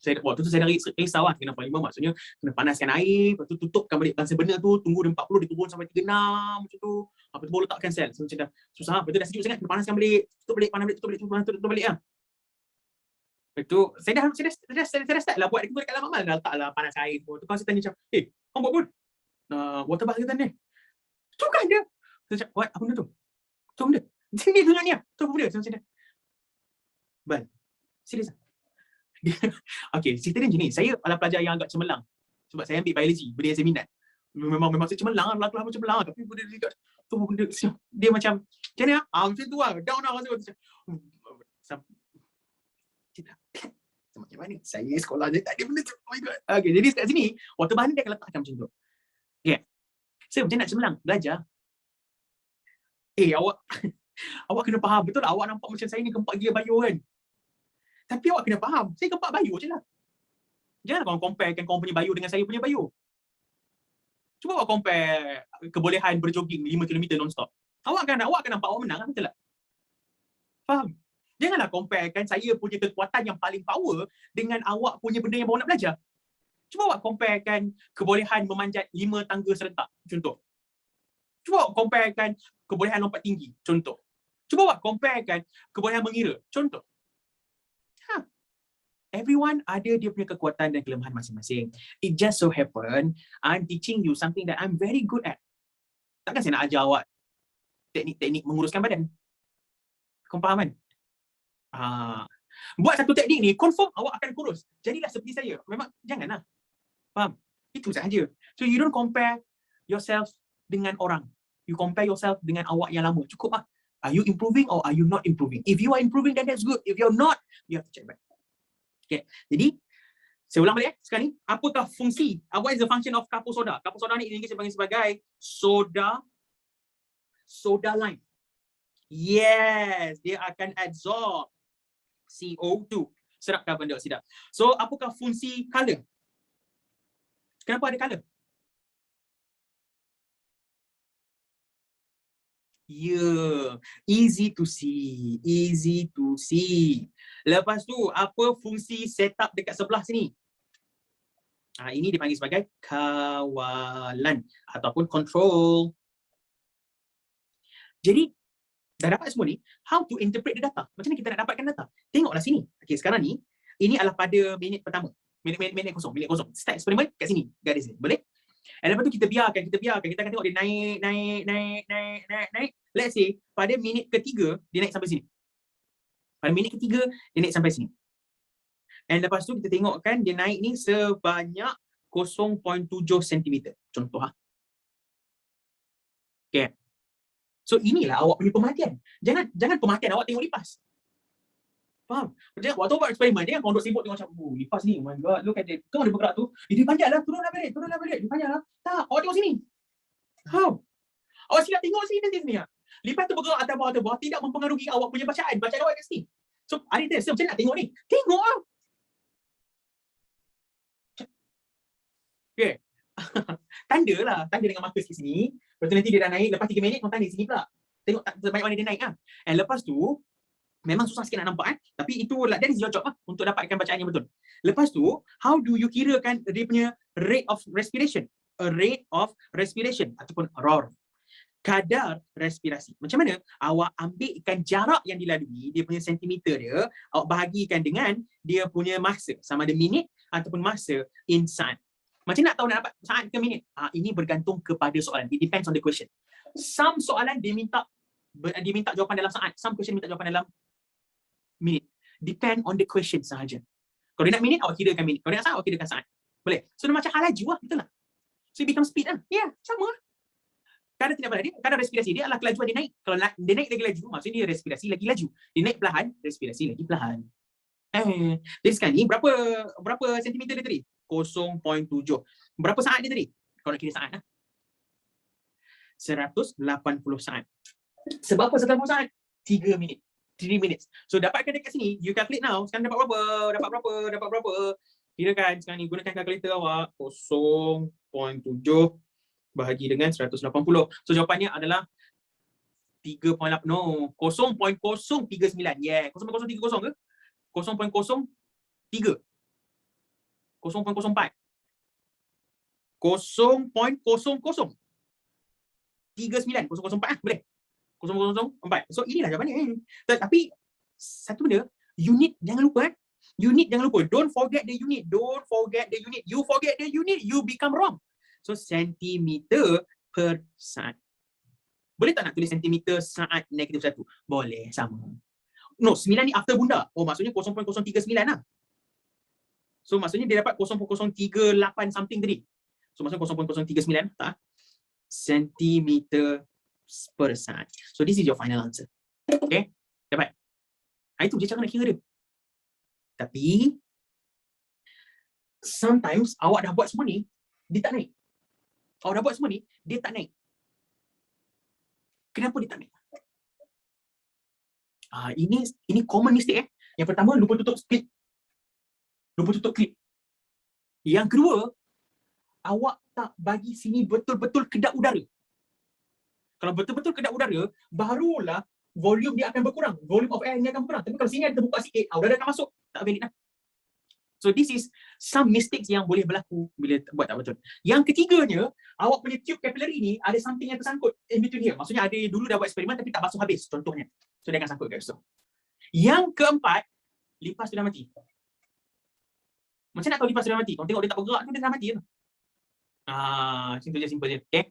Waktu tu saya dah risau lah, 36.5 maksudnya kena panaskan air, lepas tu tutupkan balik bangsa benda tu, tunggu dia 40, dia turun sampai 36 macam tu. Lepas tu baru letakkan sel. So macam dah susah, lepas tu dah sejuk sangat, kena panaskan balik, tutup balik, panas balik, tutup balik lah. Lepas tu saya dah start lah buat dekat dalam amal, dah letak lah panas air semua. Tu kan saya tanya macam, kau buat pun? Water bath kita ni. Tu kan dia. Saya cakap, what? Apa benda tu? Tu benda. Sini tu ni lah. Tu apa benda? Saya macam dah. Bal. Serius lah. Okay, cerita dia macam ni. Saya adalah pelajar yang agak cemerlang. Sebab saya ambil biologi, benda yang saya minat. Memang saya cemerlang lah, berlaku macam cemerlang. Tapi benda dia tu benda, dia macam ni lah. Macam tu lah. Down lah. Macam mana? Saya sekolah je tak ada benda tu. Oh my God. Okay, jadi kat sini, water bath ni dia akan letakkan macam tu. Okay. Saya macam nak cemerlang, belajar. Awak kena faham. Betul lah, awak nampak macam saya ni gempak gila Bayu kan? Tapi awak kena faham, saya gempak Bayu je lah. Jangan korang comparekan korang punya Bayu dengan saya punya Bayu. Cuba awak compare kebolehan berjoging 5 km non-stop. Awak akan nampak awak menang, betul tak? Faham? Janganlah comparekan saya punya kekuatan yang paling power dengan awak punya benda yang baru nak belajar. Cuba awak comparekan kebolehan memanjat 5 tangga serentak, contoh. Cuba awak comparekan kebolehan lompat tinggi, contoh. Cuba awak comparekan kebolehan mengira, contoh. Everyone ada dia punya kekuatan dan kelemahan masing-masing. It just so happen, I'm teaching you something that I'm very good at. Takkan saya nak ajar awak teknik-teknik menguruskan badan. Kau faham kan? Buat satu teknik ni, confirm awak akan kurus. Jadilah seperti saya. Memang janganlah. Faham? Itu sahaja. So you don't compare yourself dengan orang. You compare yourself dengan awak yang lama. Cukup lah. Are you improving or are you not improving? If you are improving, then that's good. If you're not, you have to check back. Okay. Jadi, saya ulang balik sekarang ni. Apakah fungsi? What is the function of kapur soda? Kapur soda ni English panggil sebagai soda lime. Yes, dia akan absorb CO2. Serap carbon dioksida. So, apakah fungsi color? Kenapa ada color? Easy to see. Easy to see. Lepas tu, apa fungsi setup dekat sebelah sini? Ini dipanggil sebagai kawalan ataupun control. Jadi, dah dapat semua ni, how to interpret the data? Macam mana kita nak dapatkan data? Tengoklah sini. Okay, sekarang ni, ini adalah pada minit pertama. Minit kosong. Start eksperimen kat sini. Garis ni. Boleh? Dan lepas tu kita biarkan. Kita akan tengok dia naik. Let's say, pada minit ketiga, dia naik sampai sini. Pada minit ketiga, dia naik sampai sini. Dan lepas tu kita tengokkan dia naik ni sebanyak 0.7 cm. Contoh. Okay. So inilah awak punya pemerhatian. Jangan pemerhatian awak tengok lipas. Faham? Macam waktu buat eksperimen, jangan kau duduk sibuk tengok macam, lipas ni, oh my God, look at it. Tengok dia bergerak tu. Dia panjat lah, turunlah balik. Dia panjat lah. Tak, awak tengok sini. How? Awak silap tengok sini. Lipas tu bergerak atas bawah, tidak mempengaruhi awak punya bacaan awak kat sini. So, ada test, macam nak tengok ni. Tengok lah. Okay. Tanda dengan mata kat sini. Lepas tu nanti dia dah naik, lepas 3 minit, kau tanda sini pula. Tengok banyak mana dia naik lah. And lepas tu, memang susah sikit nak nampak tapi itu that is your job lah untuk dapatkan bacaan yang betul. Lepas tu, how do you kirakan dia punya rate of respiration? A rate of respiration ataupun ROR. Kadar respirasi. Macam mana? Awak ambilkan jarak yang dilalui, dia punya sentimeter dia, awak bahagikan dengan dia punya masa, sama ada minit ataupun masa in saat. Macam nak tahu nak dapat saat ke minit? Ini bergantung kepada soalan. It depends on the question. Some soalan dia minta jawapan dalam saat, some question minta jawapan dalam minit. Depend on the question sahaja. Kalau dia nak minit, awak kirakan minit. Kalau dia nak saat, awak kirakan saat. Boleh? So, dia macam hal laju lah. Betul lah. So, it becomes speed lah. Ya, sama lah. Kadar respirasi dia adalah kelajuan dia naik. Kalau dia naik lagi laju, maksudnya dia respirasi lagi laju. Dia naik perlahan, respirasi lagi perlahan. Jadi sekarang ni berapa sentimeter dia tadi? 0.7. Berapa saat dia tadi? Kalau nak kira saat lah. 180 saat. Sebab apa 180 saat? 3 minit. 3 minutes. So dapatkan dekat sini, you calculate now. Sekarang dapat berapa? Dapat berapa? Kirakan sekarang ni gunakan kalkulator awak. 0.7 bahagi dengan 180. So jawapannya adalah 3.8. No, 0.039. Yeah, 0.030 ke? 0.03. 0.04. 0.0039. 004 boleh. 0.004. So inilah jawapannya. Tapi satu benda, unit jangan lupa. Unit jangan lupa. Don't forget the unit. Don't forget the unit. You forget the unit, you become wrong. So sentimeter per saat. Boleh tak nak tulis sentimeter saat -1? Boleh, sama. No, 9 ni after bunda. Oh, maksudnya 0.039 lah. So maksudnya dia dapat 0.038 something tadi. So maksudnya 0.039 tak? Sentimeter per saat. So this is your final answer. Okay? Dapat? Itu je cara nak kira dia. Tapi sometimes awak dah buat semua ni, dia tak naik. Awak dah buat semua ni, dia tak naik. Kenapa dia tak naik? Ini common mistake. Yang pertama, lupa tutup clip. Yang kedua, awak tak bagi sini betul-betul kedap udara. Kalau betul-betul kedap udara, barulah volume dia akan berkurang. Volume of air ni akan berkurang. Tapi kalau sini ada terbuka sikit, udara akan masuk. Tak valid lah. So this is some mistakes yang boleh berlaku bila buat tak betul. Yang ketiganya, awak punya tube capillary ni ada something yang tersangkut in between here. Maksudnya ada dulu dah buat eksperimen tapi tak basuh habis contohnya. So dia akan sangkut kat situ. Yang keempat, lipas tu dah mati. Macam nak tahu lipas tu dah mati? Kau tengok dia tak bergerak tu, dia dah mati je. Simple je. Okay?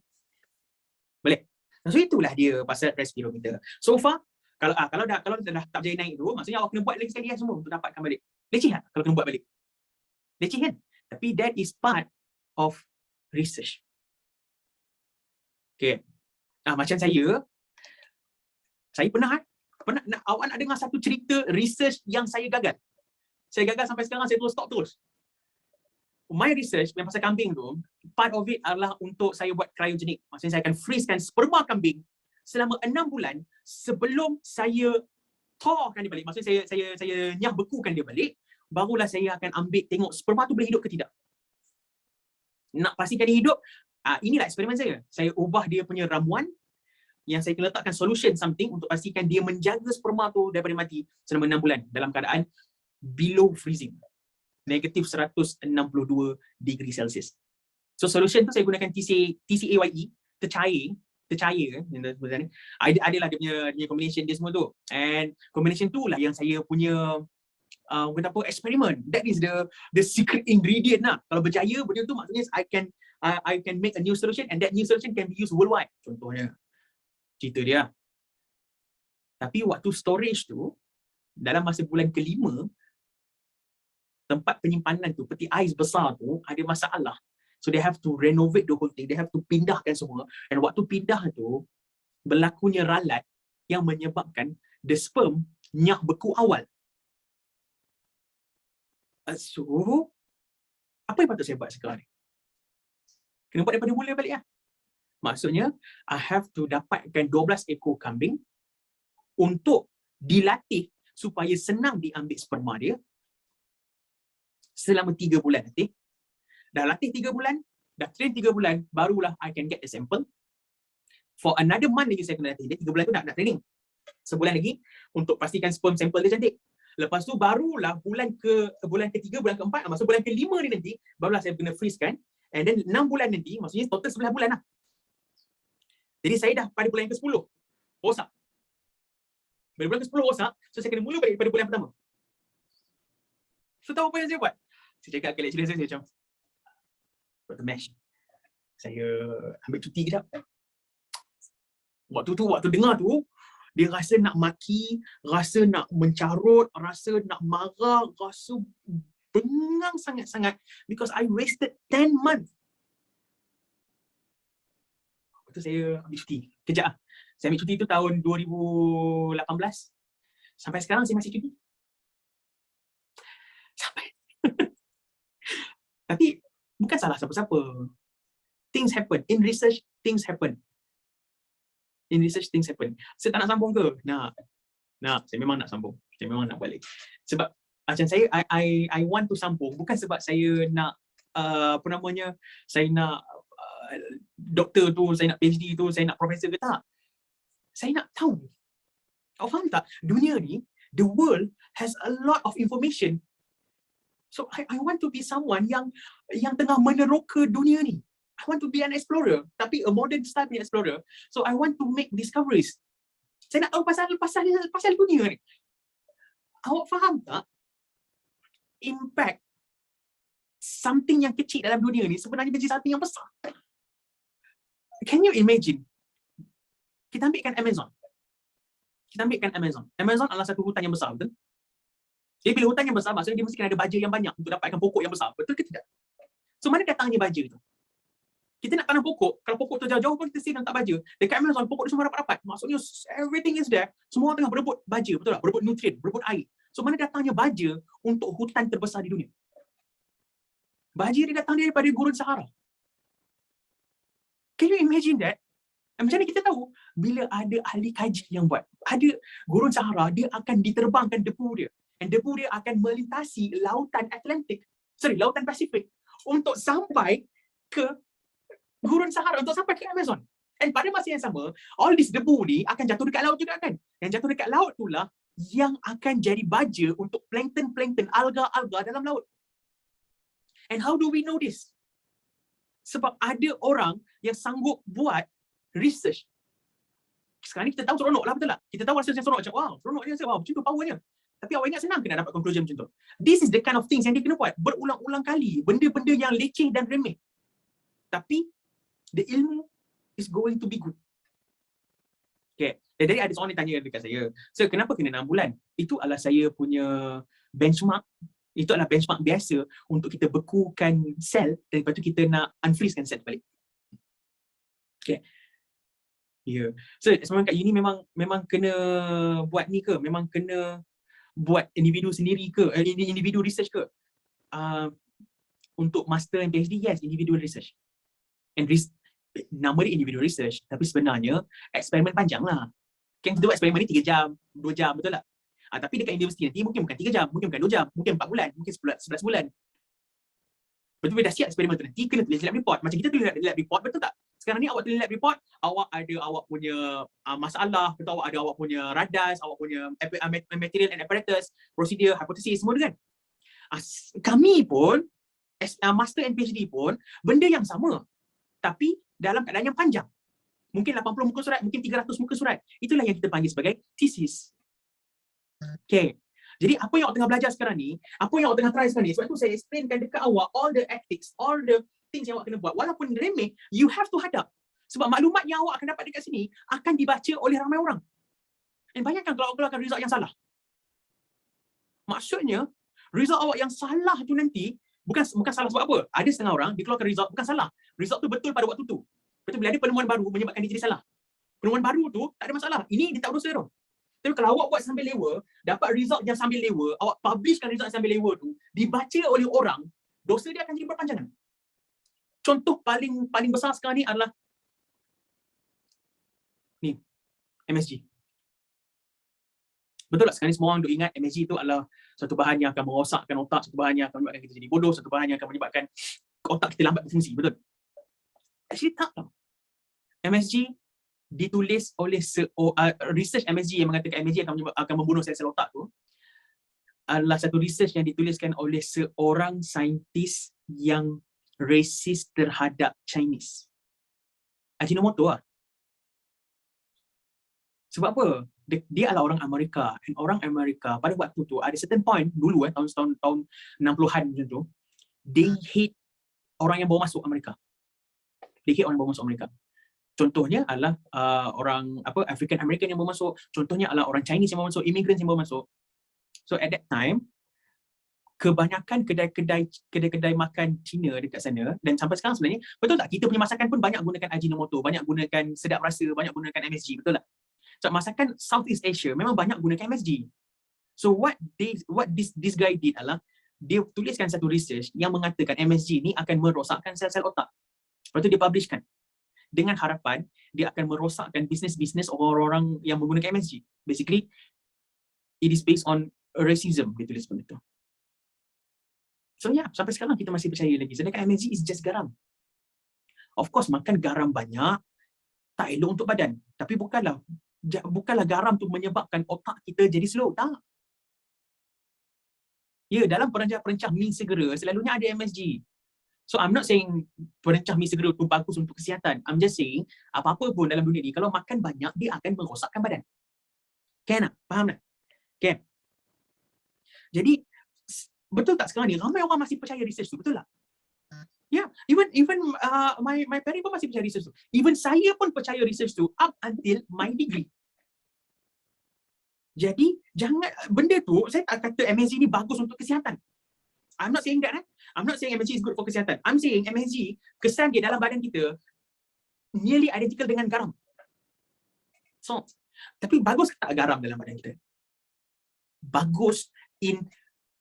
Boleh? So itulah dia pasal respirometer. So far, kalau dah tak berjaya naik tu, maksudnya awak kena buat lagi sekali semua untuk dapatkan balik. Leceh tak kalau kena buat balik? Leceh kan? Tapi that is part of research. Okay. Macam saya pernah awak nak dengar satu cerita research yang saya gagal. Saya gagal sampai sekarang, saya terus stop terus. My research yang pasal kambing tu, part of it adalah untuk saya buat cryogenic. Maksudnya saya akan freezekan sperma kambing selama 6 bulan sebelum saya thawkan dia balik. Maksudnya saya nyah bekukan dia balik, barulah saya akan ambil tengok sperma tu boleh hidup ke tidak. Nak pastikan dia hidup, inilah eksperimen saya. Saya ubah dia punya ramuan yang saya kena letakkan solution something untuk pastikan dia menjaga sperma tu daripada mati selama 6 bulan dalam keadaan below freezing. Negatif 162 degree Celsius. So solution tu saya gunakan TCAYE, tercair adalah dia punya combination dia semua tu. And combination tu lah yang saya punya eksperimen. That is the secret ingredient lah. Kalau berjaya benda tu maksudnya I can make a new solution and that new solution can be used worldwide. Contohnya cerita dia. Tapi waktu storage tu dalam masa bulan ke-5 tempat penyimpanan tu, peti ais besar tu ada masalah. So they have to renovate the whole thing. They have to pindahkan semua. Dan waktu pindah tu berlakunya ralat yang menyebabkan the sperm nyah beku awal. So apa yang patut saya buat sekarang ni? Kena buat daripada mula balik lah. Maksudnya I have to dapatkan 12 ekor kambing untuk dilatih supaya senang diambil sperma dia selama 3 bulan nanti. Dah latih 3 bulan, dah train 3 bulan, barulah I can get the sample. For another month lagi saya kena latih dia. 3 bulan tu nak training. Sebulan lagi untuk pastikan sperm sample dia cantik. Lepas tu barulah bulan ke-3, bulan ke-4, masa bulan ke-5 ni nanti, barulah saya kena freeze kan. And then 6 bulan nanti, maksudnya total 11 bulan lah. Jadi saya dah pada bulan ke-10 rosak. Pada bulan ke-10 rosak, so saya kena mula balik pada bulan pertama. So tahu apa yang saya buat? Saya cakap ke lecturer saya macam, Dr. Mesh, saya ambil cuti kejap. Waktu dengar tu, dia rasa nak maki, rasa nak mencarut, rasa nak marah, rasa bengang sangat-sangat because I wasted 10 months. Waktu saya ambil cuti, kejap lah. Saya ambil cuti tu tahun 2018. Sampai sekarang saya masih cuti. Tapi bukan salah siapa-siapa. Things happen. In research, things happen. In research, things happen. Saya tak nak sambung ke? Nak. Saya memang nak sambung. Saya memang nak balik. Sebab macam saya, I want to sambung. Bukan sebab saya nak, saya nak doktor tu, saya nak PhD tu, saya nak profesor ke tak. Saya nak tahu. Kau faham tak? Dunia ni, the world has a lot of information. So I want to be someone yang tengah meneroka dunia ni. I want to be an explorer, tapi a modern style punya explorer. So I want to make discoveries. Saya nak tahu pasal dunia ni. Awak faham tak? Impact something yang kecil dalam dunia ni sebenarnya menjadi something yang besar. Can you imagine? Kita ambilkan Amazon. Amazon adalah satu hutan yang besar, betul? Jadi bila hutan yang besar, maksudnya dia mesti kena ada baja yang banyak untuk dapatkan pokok yang besar. Betul ke tidak? So mana datangnya baja tu? Kita nak tanam pokok, kalau pokok tu jauh-jauh pun kita still nak tak baja. Dekat Amazon, pokok tu semua rapat-rapat. Maksudnya everything is there. Semua tengah berebut baja, betul tak? Berebut nutrien, berebut air. So mana datangnya baja untuk hutan terbesar di dunia? Baja dia datang daripada gurun Sahara. Can you imagine that? Macam mana kita tahu? Bila ada ahli kaji yang buat. Ada gurun Sahara, dia akan diterbangkan debu dia. Dan debu dia akan melintasi lautan lautan Pasifik untuk sampai ke gurun Sahara, untuk sampai ke Amazon. Dan pada masa yang sama, all this debu ni akan jatuh dekat laut juga kan? Yang jatuh dekat laut itulah yang akan jadi baja untuk plankton, alga-alga dalam laut. And how do we know this? Sebab ada orang yang sanggup buat research. Sekarang ni kita tahu seronok lah, betul tak? Kita tahu rasa yang seronok macam, wow, seronok dia, wow, macam tu powernya. Tapi awak ingat senang ke nak dapat conclusion macam tu? This is the kind of things yang dia kena buat berulang-ulang kali. Benda-benda yang leceh dan remeh. Tapi the ilmu is going to be good. Okay. Dan jadi ada seorang yang tanya dekat saya, so kenapa kena 6 bulan? Itu adalah saya punya benchmark. Itu adalah benchmark biasa untuk kita bekukan sel dan lepas tu kita nak unfreeze-kan sel balik. Okay. Ya. Yeah. So sebenarnya kat uni memang kena buat ni ke? Memang kena buat individu sendiri ke? Individu research ke? Untuk master and PhD, yes, individual research. And nama dia individual research, tapi sebenarnya eksperimen panjang lah. Kan kita buat eksperimen ni 3 jam, 2 jam, betul tak? Tapi dekat universiti nanti mungkin bukan 3 jam, mungkin bukan 2 jam, mungkin 4 bulan, mungkin 11 bulan. Betul, bila dah siap eksperimen tu nanti, kena tulis lab report. Macam kita tulis lab report, betul tak? Sekarang ni awak tulis lab report, awak ada awak punya masalah, betul, awak ada awak punya radas, awak punya material and apparatus, prosedur, hipotesis, semua tu kan? Kami pun, master and PhD pun, benda yang sama. Tapi dalam keadaan yang panjang. Mungkin 80 muka surat, mungkin 300 muka surat. Itulah yang kita panggil sebagai thesis. Okay. Jadi apa yang awak tengah belajar sekarang ni, apa yang awak tengah try sekarang ni, sebab tu saya explainkan dekat awak all the ethics, all the things yang awak kena buat. Walaupun remeh, you have to hadap. Sebab maklumat yang awak akan dapat dekat sini akan dibaca oleh ramai orang. Dan bayangkan kalau awak keluarkan result yang salah. Maksudnya, result awak yang salah tu nanti, bukan salah sebab apa. Ada setengah orang dikeluarkan result bukan salah. Result tu betul pada waktu tu. Betul, bila ada penemuan baru menyebabkan dia jadi salah. Penemuan baru tu tak ada masalah. Ini dia tak berdosa tu. Tapi kalau awak buat sambil lewa, dapat result yang sambil lewa, awak publishkan result yang sambil lewa tu, dibaca oleh orang, dosa dia akan jadi berpanjangan. Contoh paling besar sekarang ni adalah ni, MSG. Betul tak sekarang ni semua orang duk ingat MSG tu adalah satu bahan yang akan merosakkan otak, satu bahan yang akan menyebabkan kita jadi bodoh, satu bahan yang akan menyebabkan otak kita lambat berfungsi, betul? Actually tak tau. MSG ditulis oleh research MSG yang mengatakan MSG akan membunuh sel-sel otak tu adalah satu research yang dituliskan oleh seorang saintis yang racist terhadap Chinese. Ajinomoto lah. Sebab apa? Dia adalah orang Amerika. Dan orang Amerika pada waktu tu ada certain point dulu tahun 60-an macam tu, they hate orang yang bawa masuk Amerika. They hate orang yang bawa masuk Amerika. Contohnya adalah orang African American yang bawa masuk, contohnya adalah orang Chinese yang bawa masuk, immigrants yang bawa masuk. So at that time, kebanyakan kedai-kedai makan Cina dekat sana, dan sampai sekarang sebenarnya, betul tak, kita punya masakan pun banyak gunakan Ajinomoto, banyak gunakan sedap rasa, banyak gunakan MSG, betul tak? So masakan Southeast Asia memang banyak gunakan MSG. So what this guy did adalah dia tuliskan satu research yang mengatakan MSG ni akan merosakkan sel-sel otak. Lepas tu dia publishkan. Dengan harapan dia akan merosakkan bisnes-bisnes orang-orang yang menggunakan MSG. Basically, it is based on racism, dia tulis benda tu. So sampai sekarang kita masih percaya lagi. Sedangkan MSG is just garam. Of course, makan garam banyak tak elok untuk badan. Tapi bukanlah garam tu menyebabkan otak kita jadi slow. Tak. Ya, dalam perencah mi segera selalunya ada MSG. So I'm not saying perencah mi segera tu bagus untuk kesihatan. I'm just saying apa-apa pun dalam dunia ni kalau makan banyak dia akan merosakkan badan. Kan tak? Faham tak? Kan? Jadi betul tak sekarang ni ramai orang masih percaya research tu, betul tak? Yeah, even my parents pun masih percaya research tu. Even saya pun percaya research tu up until my degree. Jadi jangan benda tu, saya tak kata MSG ni bagus untuk kesihatan. I'm not saying that. I'm not saying MSG is good for kesihatan. I'm saying MSG kesan dia dalam badan kita nearly identical dengan garam. So, tapi bagus tak garam dalam badan kita? Bagus in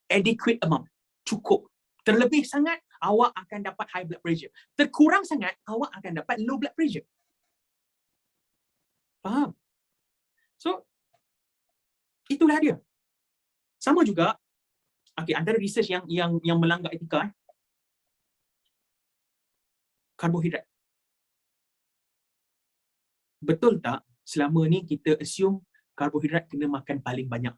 adequate amount. Cukup. Terlebih sangat awak akan dapat high blood pressure. Terkurang sangat awak akan dapat low blood pressure. Faham? So itulah dia. Sama juga, antara research yang melanggar etika, karbohidrat. Betul tak selama ni kita assume karbohidrat kena makan paling banyak?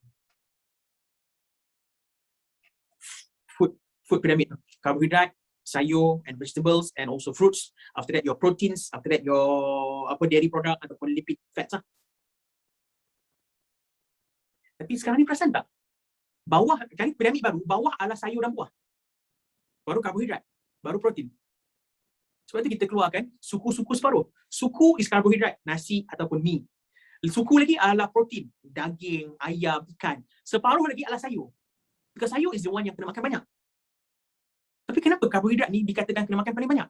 Food pyramid. Karbohidrat, sayur and vegetables and also fruits. After that your proteins, after that your dairy product ataupun lipid fats lah. Tapi sekarang ni perasan tak? Bawah, kali piramid baru, bawah adalah sayur dan buah. Baru karbohidrat, baru protein. Sebab tu kita keluarkan suku-suku separuh. Suku is karbohidrat, nasi ataupun mi. Suku lagi adalah protein, daging, ayam, ikan. Separuh lagi adalah sayur. Because sayur is the one yang kena makan banyak. Tapi kenapa karbohidrat ni dikatakan kena makan paling banyak?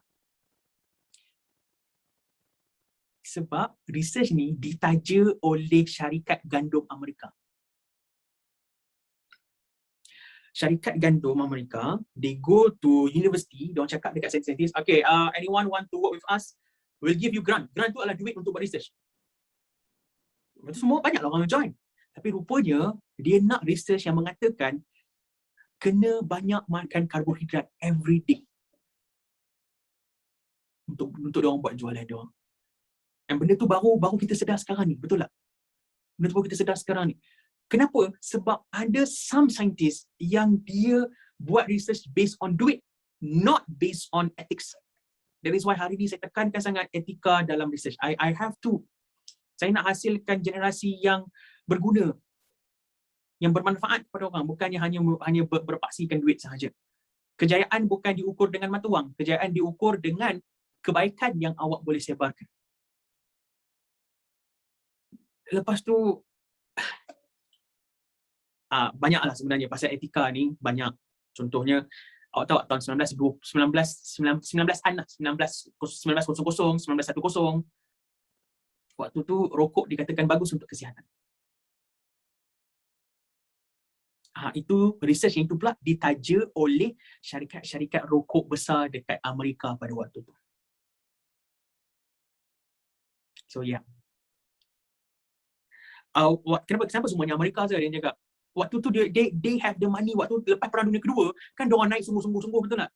Sebab research ni ditaja oleh syarikat gandum Amerika. Syarikat gandum Amerika, they go to university, diorang cakap dekat scientist, okay, anyone want to work with us, we'll give you grant. Grant tu adalah duit untuk buat research. Lepas tu semua banyaklah orang join. Tapi rupanya, dia nak research yang mengatakan kena banyak makan karbohidrat every day. Untuk diorang buat jualan diorang. Dan benda tu baru kita sedar sekarang ni, betul tak? Benda tu baru kita sedar sekarang ni. Kenapa? Sebab ada some scientists yang dia buat research based on duit, not based on ethics. That is why hari ni saya tekankan sangat etika dalam research. I have to. Saya nak hasilkan generasi yang berguna, yang bermanfaat kepada orang, bukannya hanya berpaksikan duit sahaja. Kejayaan bukan diukur dengan mata wang, kejayaan diukur dengan kebaikan yang awak boleh sebarkan. Lepas tu banyaklah sebenarnya pasal etika ni, banyak. Contohnya awak tahu tahun 1910, waktu tu rokok dikatakan bagus untuk kesihatan. Itu research yang itu pula ditaja oleh syarikat-syarikat rokok besar dekat Amerika pada waktu tu. So kenapa semuanya Amerika saja dia cakap? Waktu tu they have the money. Waktu lepas Perang Dunia Kedua kan diorang naik sungguh-sungguh, betul tak?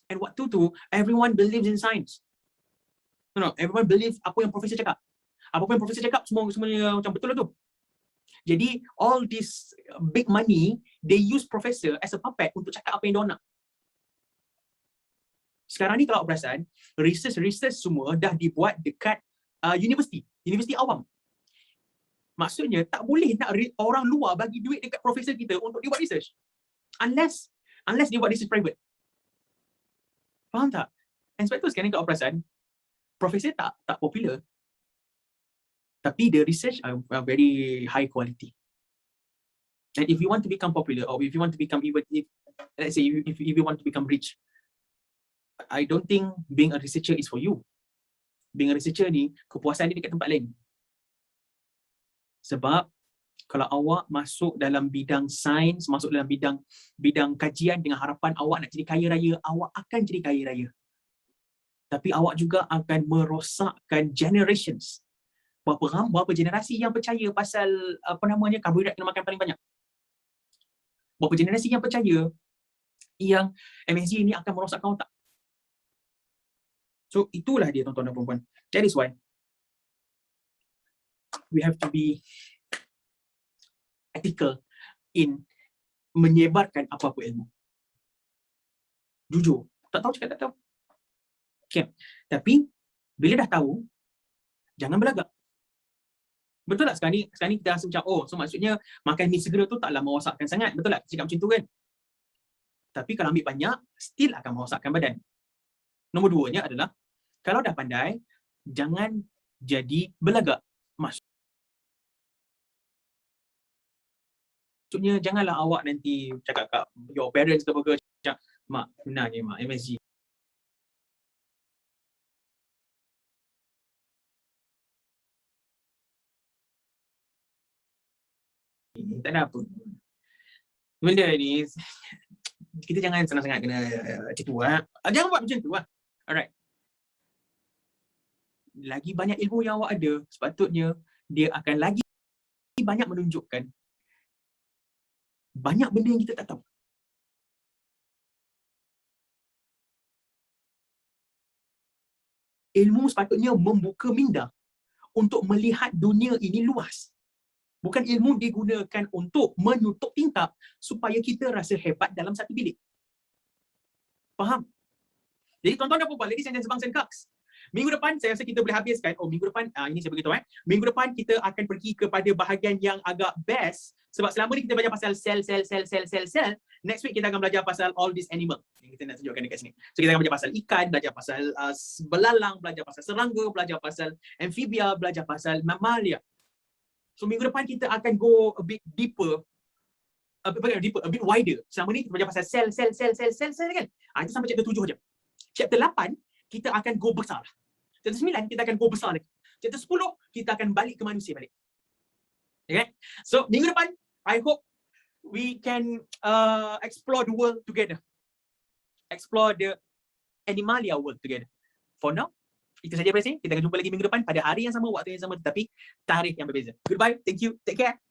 And waktu tu everyone believes in science. Everyone believes apa yang profesor cakap. Apa yang profesor cakap semuanya macam betul lah tu. Jadi all this big money they use professor as a puppet untuk cakap apa yang diorang nak. Sekarang ni kalau perasan, research semua dah dibuat dekat universiti awam. Maksudnya tak boleh nak orang luar bagi duit dekat profesor kita untuk dia buat research. Unless dia buat research private. Faham tak? And sebab tu sekarang kalau perasan, profesor tak popular. Tapi the research are very high quality. And if you want to become popular, or if you want to become let's say if you want to become rich, I don't think being a researcher is for you. Being a researcher ni, kepuasan dia dekat tempat lain. Sebab Kalau awak masuk dalam bidang sains, masuk dalam bidang kajian dengan harapan awak nak jadi kaya raya, awak akan jadi kaya raya. Tapi awak juga akan merosakkan generations. Berapa generasi yang percaya pasal karbohidrat kena makan paling banyak? Berapa generasi yang percaya yang MSG ini akan merosakkan otak? So itulah dia tuan-tuan dan puan-puan. That is why we have to be ethical in menyebarkan apa-apa ilmu. Jujur, tak tahu cakap tak tahu. Okay. Tapi bila dah tahu, jangan berlagak. Betul tak sekarang ni kita rasa macam, so maksudnya makan mi segera tu taklah merosakkan sangat. Betul tak? Cakap macam tu kan? Tapi kalau ambil banyak, still akan merosakkan badan. Nombor duanya adalah, kalau dah pandai, jangan jadi berlagak. Maksudnya janganlah awak nanti cakap kat your parents ke apa ke, mak sebenarnya mak MSG tak ada apa. Benda ni kita jangan sangat-sangat kena macam tu lah. Jangan buat macam tu lah. Alright. Lagi banyak ilmu yang awak ada, sepatutnya dia akan lagi banyak menunjukkan banyak benda yang kita tak tahu. Ilmu sepatutnya membuka minda untuk melihat dunia ini luas. Bukan ilmu digunakan untuk menutup tingkap supaya kita rasa hebat dalam satu bilik. Faham? Jadi tuan-tuan dan puan-puan, ladies and gentlemen and cucks, minggu depan saya rasa kita boleh habiskan. Minggu depan ini saya beritahu minggu depan kita akan pergi kepada bahagian yang agak best, sebab selama ni kita belajar pasal sel. Next week kita akan belajar pasal all these animal yang kita nak tunjukkan dekat sini. So kita akan belajar pasal ikan, belajar pasal belalang, belajar pasal serangga, belajar pasal amphibia, belajar pasal mamalia. So minggu depan kita akan go a bit deeper, a bit wider. Selama ni kita belajar pasal sel kan. Itu sampai chapter 7 saja. Chapter 8 kita akan go besar. Chapter 9 kita akan go besar lagi. Chapter 10 kita akan balik ke manusia balik. Okay? So minggu depan I hope we can explore the world together. Explore the animalia world together. For now, itu saja dari sini. Kita akan jumpa lagi minggu depan pada hari yang sama, waktu yang sama, tetapi tarikh yang berbeza. Goodbye. Thank you. Take care.